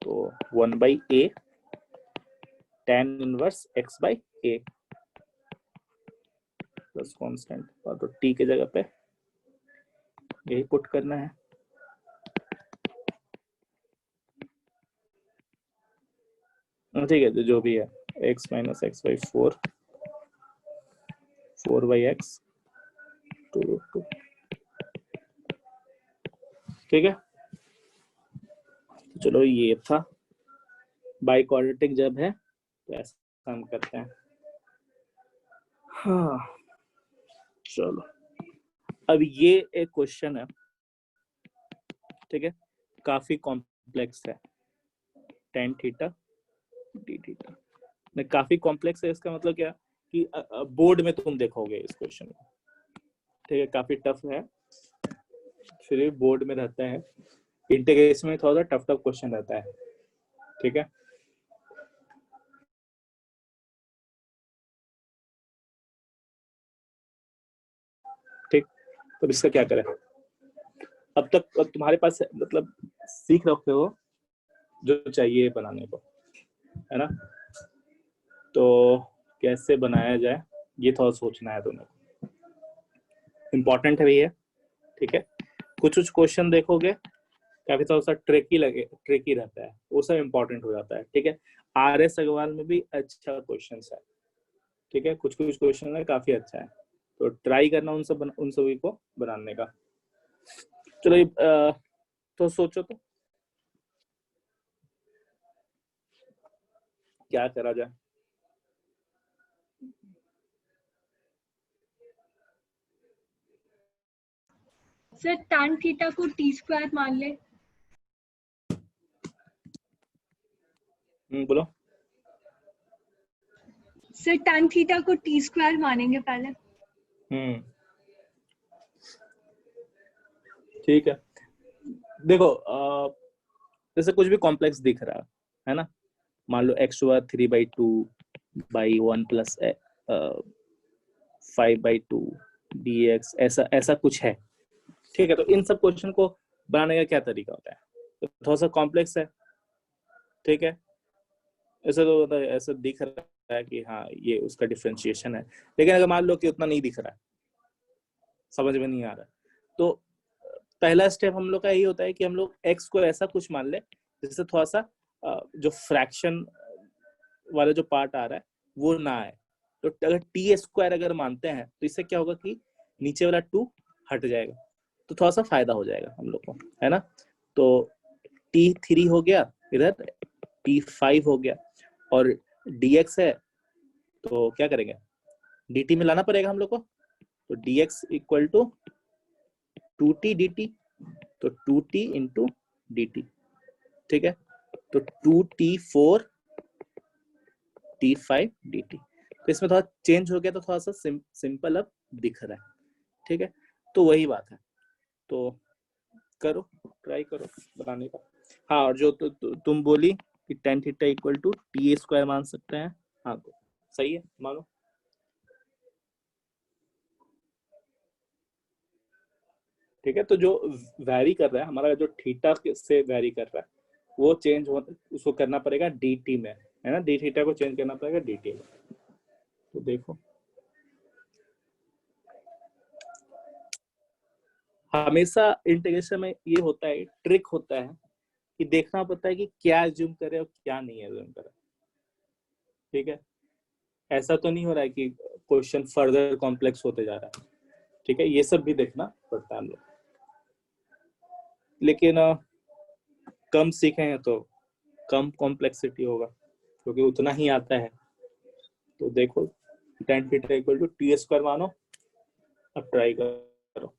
तो 1/a tan inverse x/a plus constant, और तो t के जगह पे यही पुट करना है। ठीक है, तो जो भी है x - x/4 4/x 2√2। ठीक है, चलो ये था बाई क्वाड्रेटिक जब है तो ऐसा हम करते हैं। हाँ चलो, अब ये एक क्वेश्चन है, ठीक है, काफी कॉम्प्लेक्स है। tan थीटा d थीटा में काफी कॉम्प्लेक्स है, इसका मतलब क्या कि बोर्ड में तुम देखोगे इस क्वेश्चन को, ठीक है, काफी टफ है, फिर बोर्ड में रहता है, इंटीग्रेशन में थोड़ा सा टफ क्वेश्चन रहता है। ठीक है, ठीक, तो इसका क्या करें? अब तक तुम्हारे पास मतलब सीख रखे हो जो चाहिए बनाने को, है ना? तो कैसे बनाया जाए ये थोड़ा सोचना है तुम्हें, इम्पोर्टेंट है भैया। ठीक है, कुछ क्वेश्चन देखोगे काफी थोड़ा सा ट्रिकी रहता है, वो सब इम्पोर्टेंट हो जाता है। ठीक है, RS अग्रवाल में भी अच्छा क्वेश्चन है। ठीक है, कुछ क्वेश्चन है काफी अच्छा है, तो ट्राई करना उन सभी को बनाने का। चलो तो सोचो तो क्या करा जाए। सर tan थीटा को t² मान ले। बोलो। सर tan थीटा को t² मानेंगे पहले। ठीक है, देखो जैसे कुछ भी कॉम्प्लेक्स दिख रहा है ना, मान लो x² 3/2/1 + 5/2 dx, ऐसा कुछ है। ठीक है, तो इन सब क्वेश्चन को बनाने का क्या तरीका होता है? तो थोड़ा सा कॉम्प्लेक्स है। ठीक है, ऐसा तो मतलब ऐसा दिख रहा है कि हाँ ये उसका डिफरेंशिएशन है, लेकिन अगर मान लो कि उतना नहीं दिख रहा है, समझ में नहीं आ रहा, तो पहला स्टेप हम लोग का यही होता है कि हम लोग x को ऐसा कुछ मान ले जिससे थोड़ा सा जो फ्रैक्शन वाला जो पार्ट आ रहा है वो ना आए। तो अगर t² अगर मानते हैं तो इससे क्या होगा कि नीचे वाला 2 हट जाएगा, तो थोड़ा सा फायदा हो जाएगा हम लोग को, है ना? तो t3 हो गया, इधर t5 हो गया, और dx है तो क्या करेंगे, dt में लाना पड़ेगा हम लोग को। तो dx = 2t dt, तो 2t × dt। ठीक है, तो 2t4 t5 dt। तो इसमें थोड़ा चेंज हो गया, तो थोड़ा सा सिंपल अब दिख रहा है। ठीक है, तो वही बात है, तो करो, ट्राई करो बनाने का। हाँ, और जो तुम बोली कि tan थीटा = ta² मान सकते हैं, हाँ तो सही है, मानो। ठीक है, तो जो वैरी कर रहा है हमारा, जो थीटा से वैरी कर रहा है वो चेंज हो, उसको करना पड़ेगा dt में, है ना? d थीटा को चेंज करना पड़ेगा dt में। तो देखो, हमेशा इंटीग्रेशन में ये होता है, ट्रिक होता है कि देखना पड़ता है कि क्या एज्यूम करे और क्या नहीं एज्यूम करे। ठीक है, ऐसा तो नहीं हो रहा है कि क्वेश्चन फर्दर कॉम्प्लेक्स होते जा रहा है। ठीक है, ये सब भी देखना पड़ता है हम लोग, लेकिन कम सीखे हैं तो कम कॉम्प्लेक्सिटी होगा, क्योंकि उतना ही आता है। तो देखो, tan थीटा = t² मानो, अब ट्राई करो।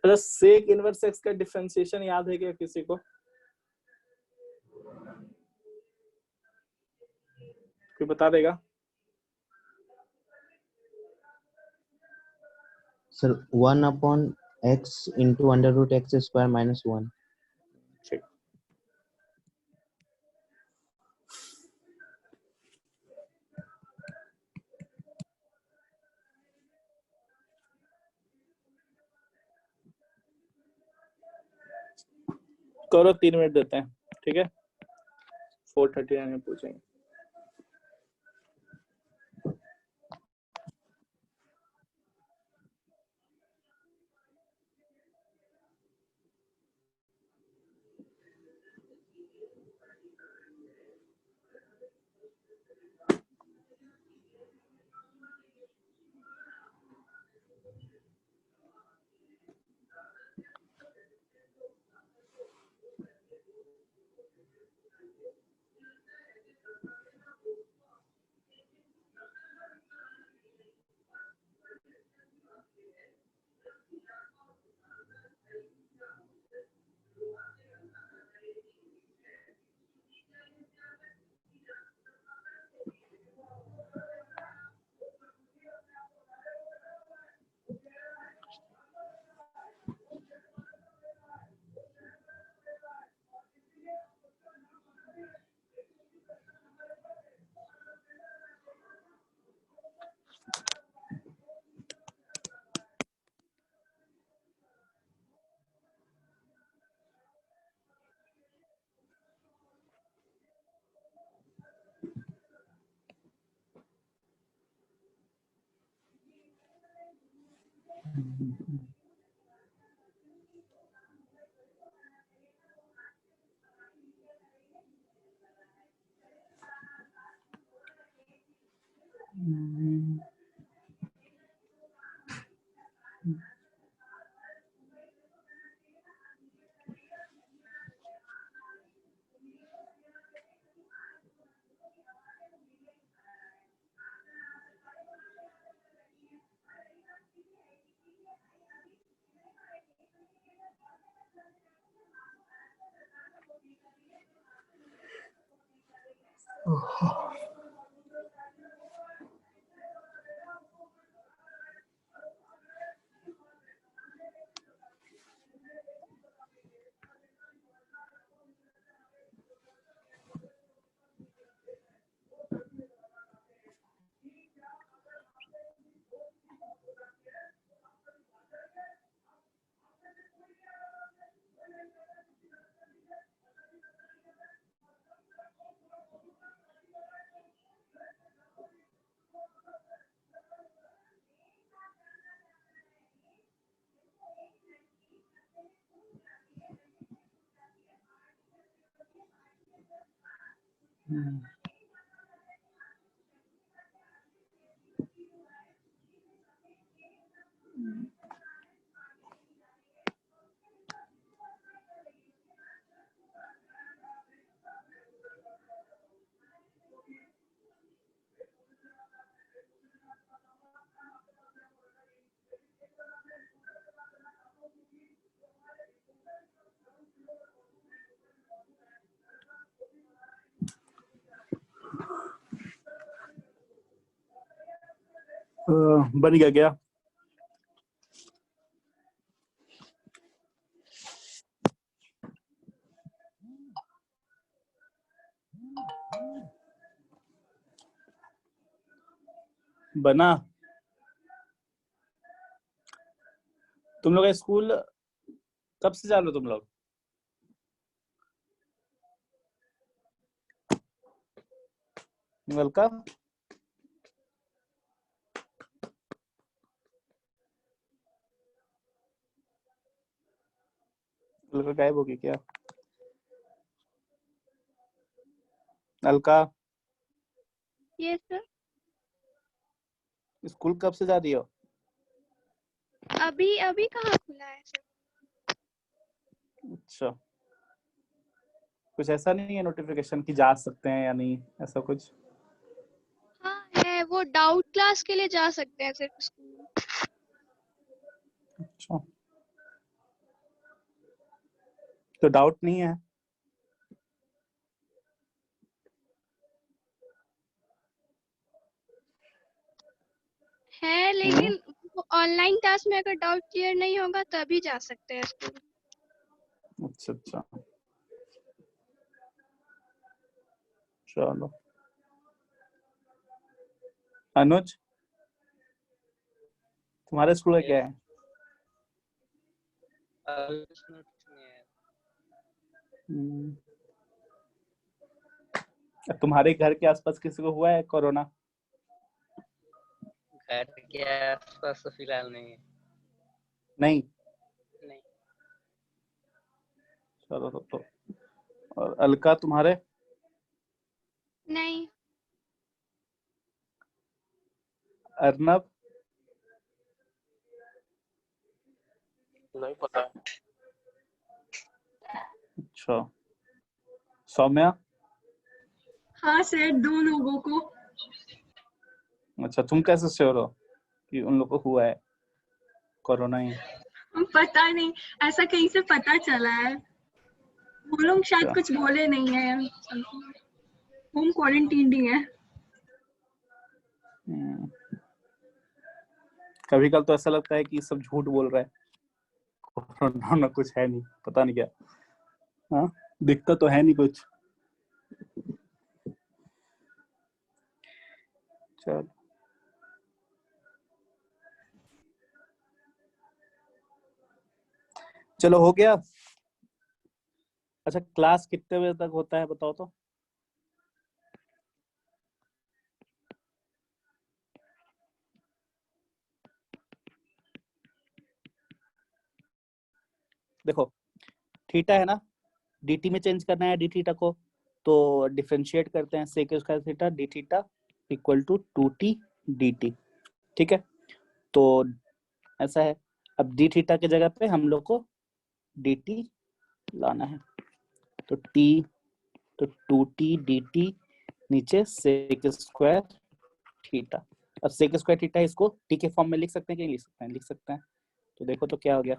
अच्छा, sec इनवर्स x का डिफरेंशिएशन याद है क्या किसी को? कोई बता देगा? Sir 1/x × √x² - 1। ठीक, करो 3 मिनट देते हैं, ठीक है। 4:39 में पूछेंगे। बन गया क्या? बना? तुम लोग का स्कूल कब से चालू तुम लोग? का गायब होगी क्या? Alka, yes sir. स्कूल कब से जा रही हो? अभी अभी कहाँ खुला है सर? अच्छा, कुछ ऐसा नहीं है नोटिफिकेशन कि जा सकते हैं या नहीं, ऐसा कुछ? हाँ है, वो डाउट क्लास के लिए जा सकते हैं सर स्कूल। अच्छा, तो डाउट नहीं है? है लेकिन ऑनलाइन क्लास में अगर डाउट क्लियर नहीं होगा तभी जा सकते हैं स्कूल। अच्छा अच्छा, चलो। अनुज, तुम्हारे स्कूल का क्या है? तुम्हारे घर के आसपास किसी को हुआ है कोरोना? घर के आसपास तो फिलहाल नहीं है। नहीं। नहीं। चलो तो और अलका तुम्हारे? नहीं। अर्नब? नहीं पता। अच्छा। सौम्या? हाँ सर, 2 लोगों को। अच्छा, तुम कैसे श्योर हो कि उन लोगों को हुआ है कोरोना ही? पता नहीं, ऐसा कहीं से पता चला है। वो लोग शायद अच्छा। कुछ बोले नहीं है, होम क्वारंटीन ही है। कभी कभी तो ऐसा लगता है कि सब झूठ बोल रहा है, कोरोना कुछ है नहीं, पता नहीं क्या। हाँ, दिखता तो है नहीं कुछ। चल, चलो हो गया। अच्छा, क्लास कितने बजे तक होता है बताओ तो? देखो, थीटा है ना, dt में चेंज करना है डी थीटा को, तो डिफरेंशिएट करते हैं sec square theta d theta equal to 2t dt। ठीक है, तो ऐसा है। अब डी थीटा की जगह पे हम लोग को dt लाना है, तो तो 2t dt नीचे सेक स्क्वायर थीटा। अब सेक स्क्वायर थीटा इसको t के फॉर्म में लिख सकते हैं कि नहीं लिख सकते हैं? लिख सकते हैं। तो देखो तो क्या हो गया,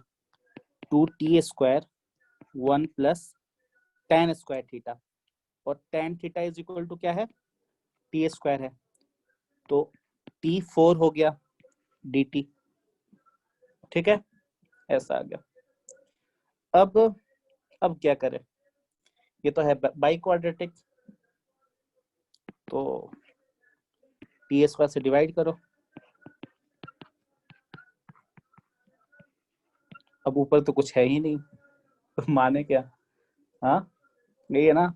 2t square 1 plus tan square theta, और tan theta is equal to क्या है, t स्क्वायर है, तो t 4 हो गया dt। ठीक है, ऐसा आ गया। अब क्या करें, ये तो है बाई क्वाड्रेटिक, तो t स्क्वायर से डिवाइड करो। अब ऊपर तो कुछ है ही नहीं, तो माने क्या? हाँ, यही है ना,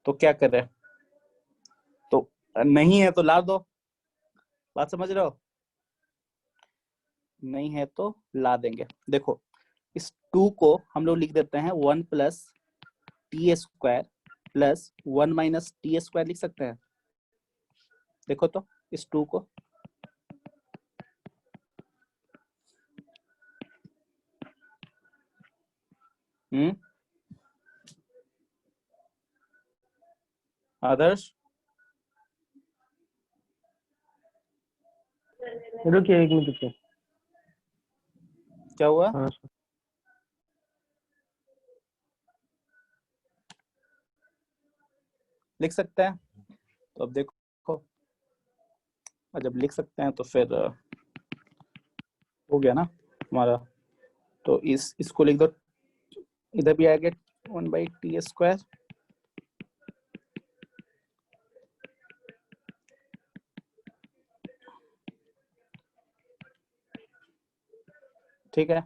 तो क्या करें, तो नहीं है तो ला दो। बात समझ रहे हो? नहीं है तो ला देंगे। देखो, इस 2 को हम लोग लिख देते हैं 1 plus T square plus 1 minus T square लिख सकते हैं। देखो तो इस 2 को, आदर्श रुकिए 1 मिनट रुकिए। क्या हुआ? हाँ सर। लिख सकते हैं, तो अब देखो, और जब लिख सकते हैं तो फिर हो गया ना हमारा। तो इसको लिख दो, इधर भी आ गया 1 बाई टी स्क्वायर, ठीक है।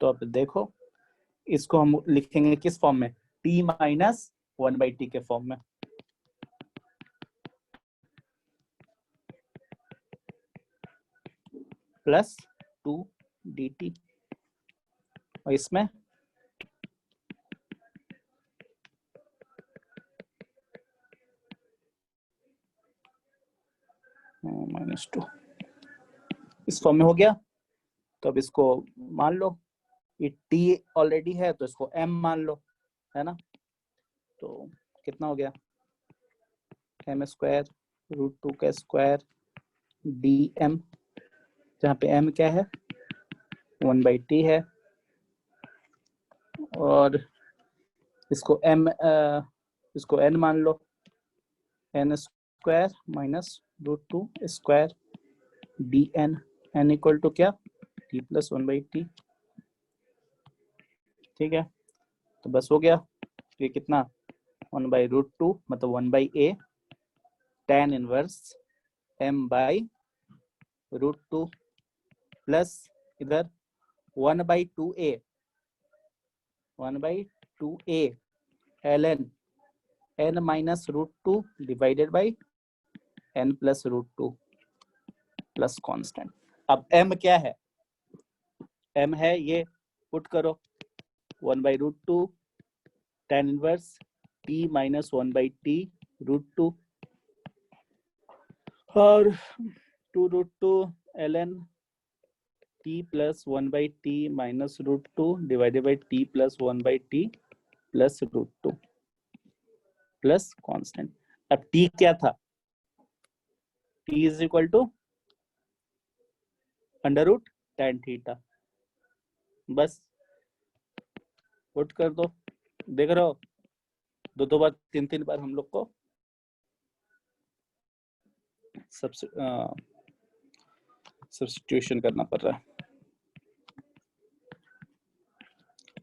तो अब देखो, इसको हम लिखेंगे किस फॉर्म में, t माइनस 1 बाई टी के फॉर्म में। प्लस 2 dt, और इसमें -2, इस फॉर्म में हो गया। तो अब इसको मान लो, ये t ऑलरेडी है तो इसको m मान लो, है ना। तो कितना हो गया, m स्क्वायर √2 का स्क्वायर dm, जहाँ पे m क्या है 1 बाई टी है, और इसको इसको n मान लो, n square minus √2 square dn, n equal to क्या, t प्लस 1 बाई टी। ठीक है, तो बस हो गया। ये कितना 1 बाई √2 मतलब 1 by a tan inverse m by √2 plus इधर 1 by 2a 1/2a ln n minus √2 divided by n plus √2 plus constant. अब m क्या है? m है ये, पुट करो 1/√2 tan inverse t minus 1/t √2 और 2√2 ln t plus 1/t minus √2 divided by t plus 1/t plus √2 plus constant. अब t क्या था? t is equal to under root tan theta. बस पुट कर दो। देख रहे हो, दो बार 3 बार हम लोग को सब्स्टिट्यूशन करना पड़ रहा है।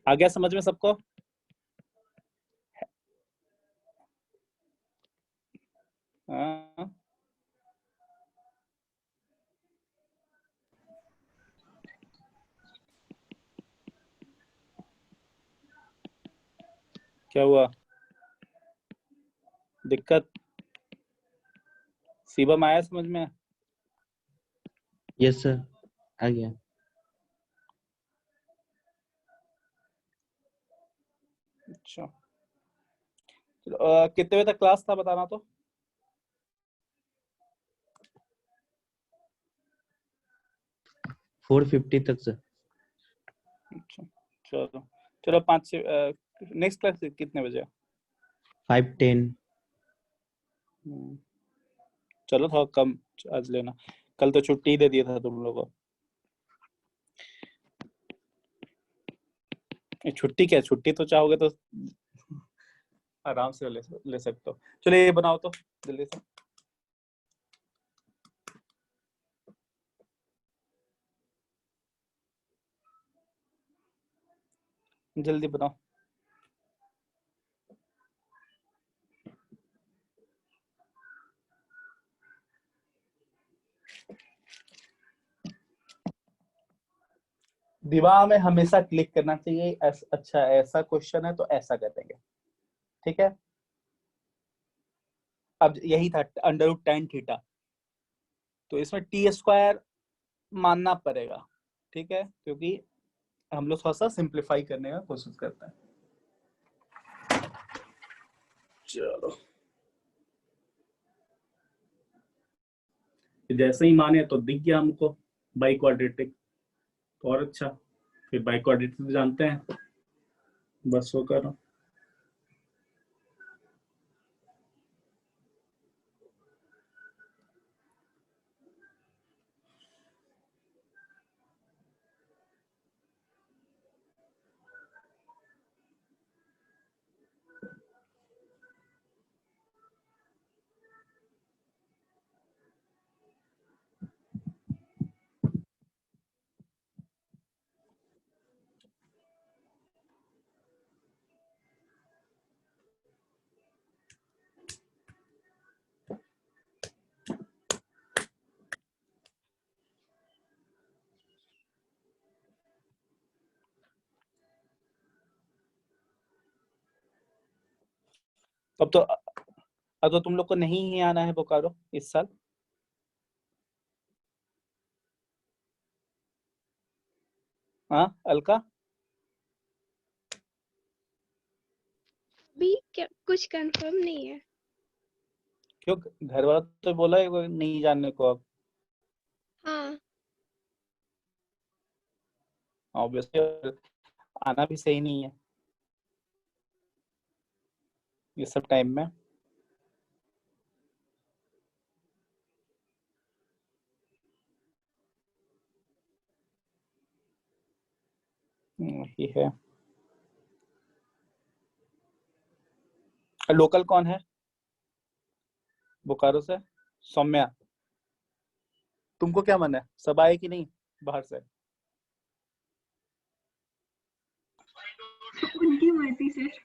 आ गया समझ में सबको? हाँ, क्या हुआ? दिक्कत? शिवम आया समझ में? यस सर, आ गया। अच्छा, चलो, कितने बजे तक क्लास था बताना तो। 4:50 तक सर। अच्छा, चलो चलो 5 से नेक्स्ट क्लास कितने बजे? 5:10। चलो थोड़ा कम आज लेना, कल तो छुट्टी दे दिया था तुम लोगों को। छुट्टी क्या, छुट्टी तो चाहोगे तो आराम से ले सकते हो। चलो ये बनाओ तो जल्दी से। जल्दी बनाओ। दिमाग में हमेशा क्लिक करना चाहिए। अच्छा ऐसा क्वेश्चन है तो ऐसा करेंगे, ठीक है। अब यही था अंडर रूट tan थीटा, तो इसमें t² मानना पड़ेगा, ठीक है, क्योंकि हम लोग थोड़ा सा सिंप्लीफाई करने का कोशिश करते हैं। चलो जैसे ही माने तो दिख गया हमको बाई क्वाड्रेटिक, तो और अच्छा। फिर बाई क्वाड्रेटिक जानते हैं, बस वो करो। अब तो तुम लोग को नहीं ही आना है बोकारो इस साल। हाँ अलका, अभी क्या कुछ कंफर्म नहीं है। क्यों? घर वाला तो बोला है नहीं जानने को। अब हाँ, ऑब्वियसली आना भी सही नहीं है ये सब टाइम में। ये है। लोकल कौन है बोकारो से? सौम्या। तुमको क्या मन है, सब आए कि नहीं बाहर से? उनकी मर्जी सर।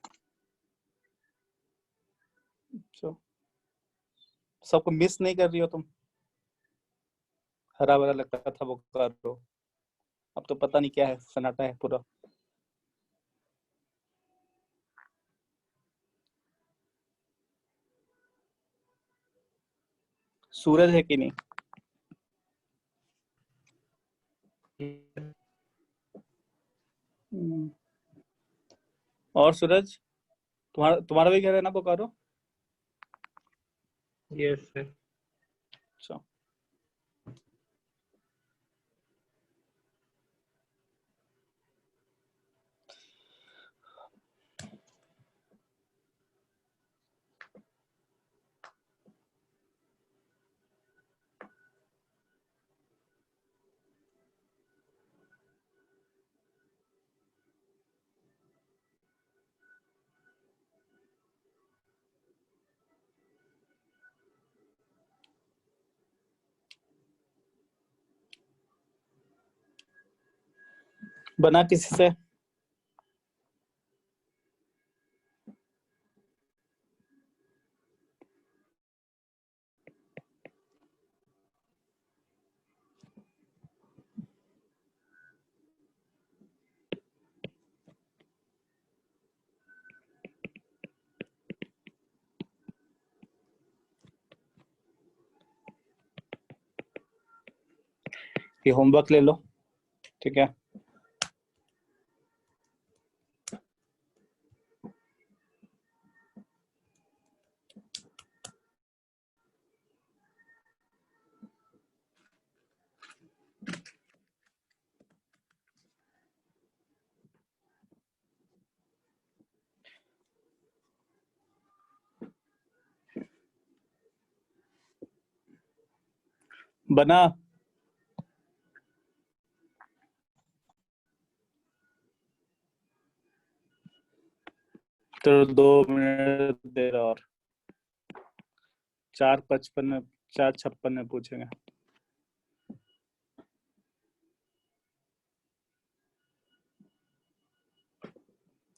अच्छा, सबको मिस नहीं कर रही हो तुम? हरा भरा लगता था बोकारो, अब तो पता नहीं क्या है, सन्नाटा है पूरा। सूरज है कि नहीं? और सूरज, तुम्हारा भी घर है ना बोकारो? Yes sir. अच्छा, बना किसी से? ये होमवर्क ले लो, ठीक है? बना तो 2 मिनट दे रहा और 4:55 में 4:56 में पूछेंगे।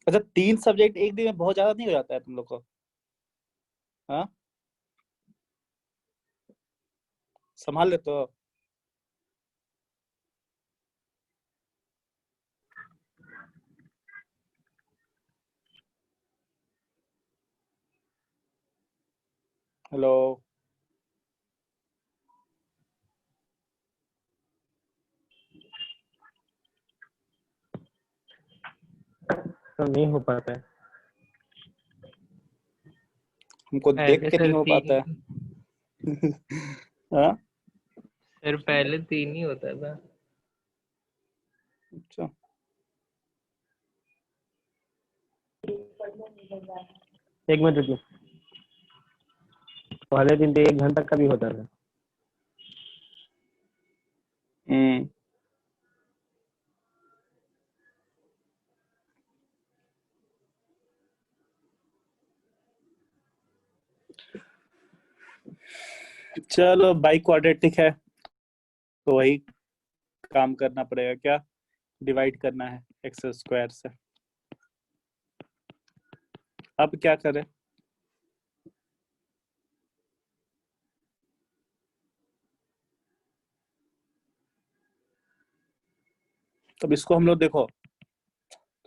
अच्छा, 3 सब्जेक्ट एक दिन में बहुत ज्यादा नहीं हो जाता है तुम लोग को? हाँ, संभाल लेते हो? हेलो, तो नहीं हो पाता है। हमको देख पहले के नहीं सर हो पाता है। 3 हाँ, सर पहले 3 ही होता था। अच्छा, एक मिनट रुकिए। पहले दिन तो 1 घंटा का भी होता था। चलो बाई क्वाड्रेटिक है तो वही काम करना पड़ेगा। क्या डिवाइड करना है एक्स स्क्वायर से। अब क्या करें? तब इसको हम लोग देखो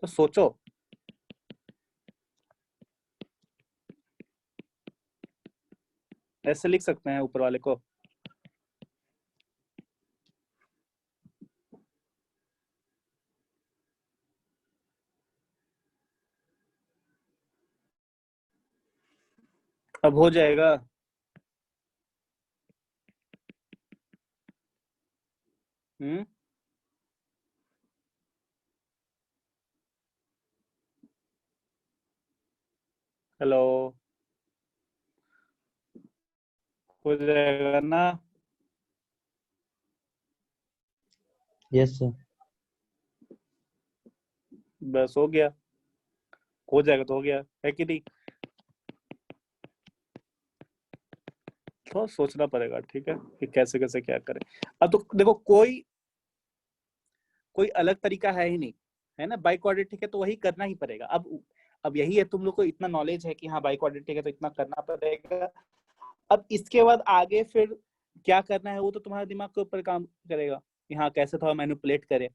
तो सोचो, ऐसे लिख सकते हैं ऊपर वाले को। अब हो जाएगा। हेलो, हो जाएगा ना? Yes sir. बस हो गया, हो जाएगा तो हो गया, है कि नहीं? तो सोचना पड़ेगा, ठीक है, कि कैसे कैसे क्या करें। अब तो देखो कोई अलग तरीका है ही नहीं, है ना? बाई क्वाड्रेटिक है तो वही करना ही पड़ेगा। अब यही है, तुम लोग को इतना नॉलेज है कि हाँ बाई क्वाड्रेटिक है तो इतना करना पड़ेगा। अब इसके बाद आगे फिर क्या करना है वो तो तुम्हारे दिमाग के ऊपर काम करेगा कि हाँ कैसे थोड़ा मैनिपुलेट करें।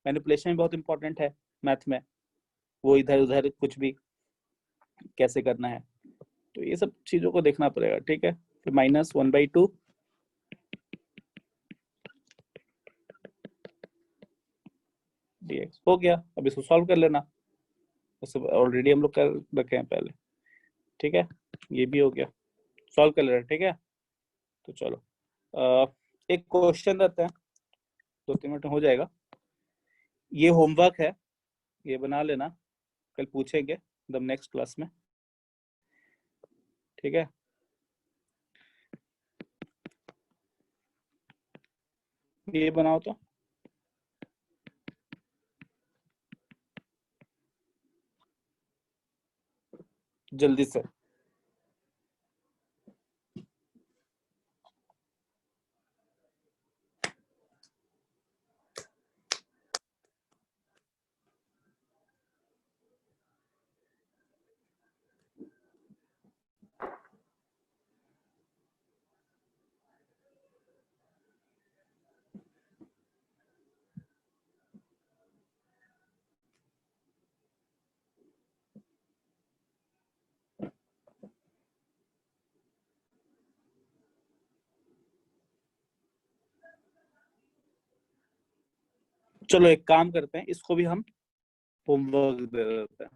मैनिपुलेशन बहुत इंपॉर्टेंट है मैथ में, वो इधर उधर कुछ भी कैसे करना है, तो ये सब चीजों को देखना पड़ेगा, ठीक है? फिर -1/2 dx हो गया। अब इसको सॉल्व कर लेना, ऑलरेडी हम लोग कर रखे हैं पहले, ठीक है। ये भी हो गया, सॉल्व कर लेना, ठीक है। तो चलो एक क्वेश्चन रहता है, 2-3 मिनट में हो जाएगा। ये होमवर्क है, ये बना लेना, कल पूछेंगे द नेक्स्ट क्लास में, ठीक है। ये बनाओ तो जल्दी से। चलो एक काम करते हैं, इसको भी हम होमवर्क दे देते हैं,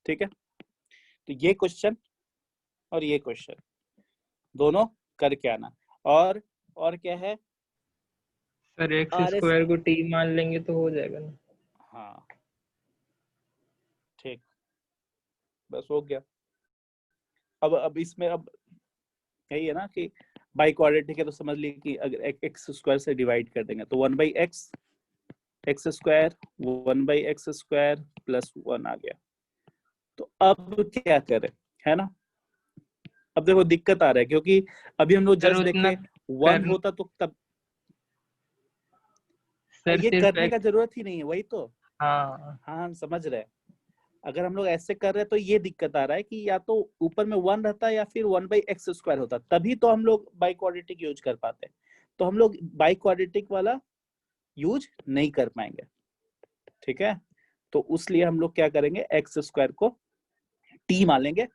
ठीक है। तो ये क्वेश्चन और ये क्वेश्चन दोनों करके आना। और क्या है सर एक्स RS स्क्वायर को टी मान लेंगे तो हो जाएगा ना। हाँ ठीक, बस हो गया। अब इसमें अब यही है ना कि बाई क्वाड्रेटिक है, तो समझ लीजिए कि अगर एक्स स्क्वायर से डिवाइड कर देंगे तो 1/x x square 1/x square plus 1 आ गया। तो अब क्या करें, है ना। अब देखो दिक्कत आ रहा है, क्योंकि अभी हम लोग सर जस्ट उतना देखे 1 होता तो तब सर ये सिर्फ करने का जरूरत ही नहीं है, वही तो। हाँ हाँ हम समझ रहे हैं, अगर हम लोग ऐसे कर रहे हैं तो ये दिक्कत आ रहा है कि या तो ऊपर में 1 रहता या फिर 1/x स्क्वायर होता, तभी तो हम लोग बाई क्वाड्रेटिक यूज कर पाते। तो हम लोग बाई क्वाड्रेटिक वाला यूज नहीं कर पाएंगे, ठीक है। तो उसलिए हम लोग क्या करेंगे, एक्स स्क्वायर को टी मान लेंगे।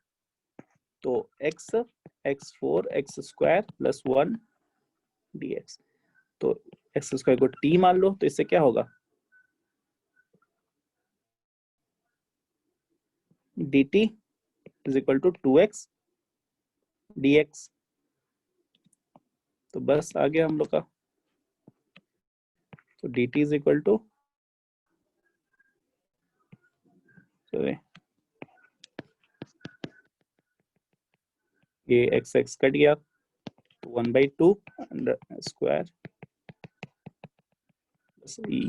तो x4 x square plus 1 dx। तो एक्स स्क्वायर को टी मान लो, तो इससे क्या होगा, dt is equal to 2x dx। तो बस आ गया हम लोग का। तो dt इज इक्वल टू, ये x कट गया, 1/2 स्क्वायर।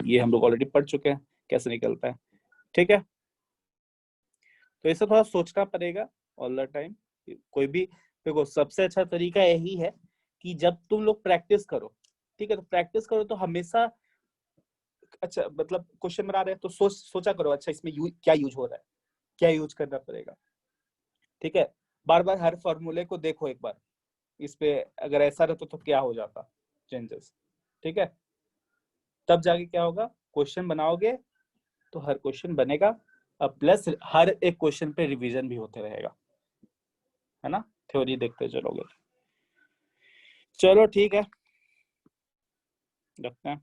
ये हम लोग ऑलरेडी पढ़ चुके हैं कैसे निकलता है, ठीक है। तो इसे थोड़ा सोचना पड़ेगा ऑल द टाइम। कोई भी देखो, सबसे अच्छा तरीका यही है कि जब तुम लोग प्रैक्टिस करो, ठीक है, तो प्रैक्टिस करो तो हमेशा अच्छा, मतलब क्वेश्चन बना रहे हैं तो सोचा करो, अच्छा इसमें क्या यूज हो रहा है, क्या यूज करना पड़ेगा, ठीक है। बार बार हर फॉर्मूले को देखो एक बार, इस पे अगर ऐसा रहता तो क्या हो जाता चेंजेस, ठीक है। तब जाके क्या होगा, क्वेश्चन बनाओगे तो हर क्वेश्चन बनेगा, अब प्लस हर एक क्वेश्चन पे रिवीजन भी होते रहेगा, है ना, थ्योरी देखते चलोगे। चलो ठीक है, रखते हैं।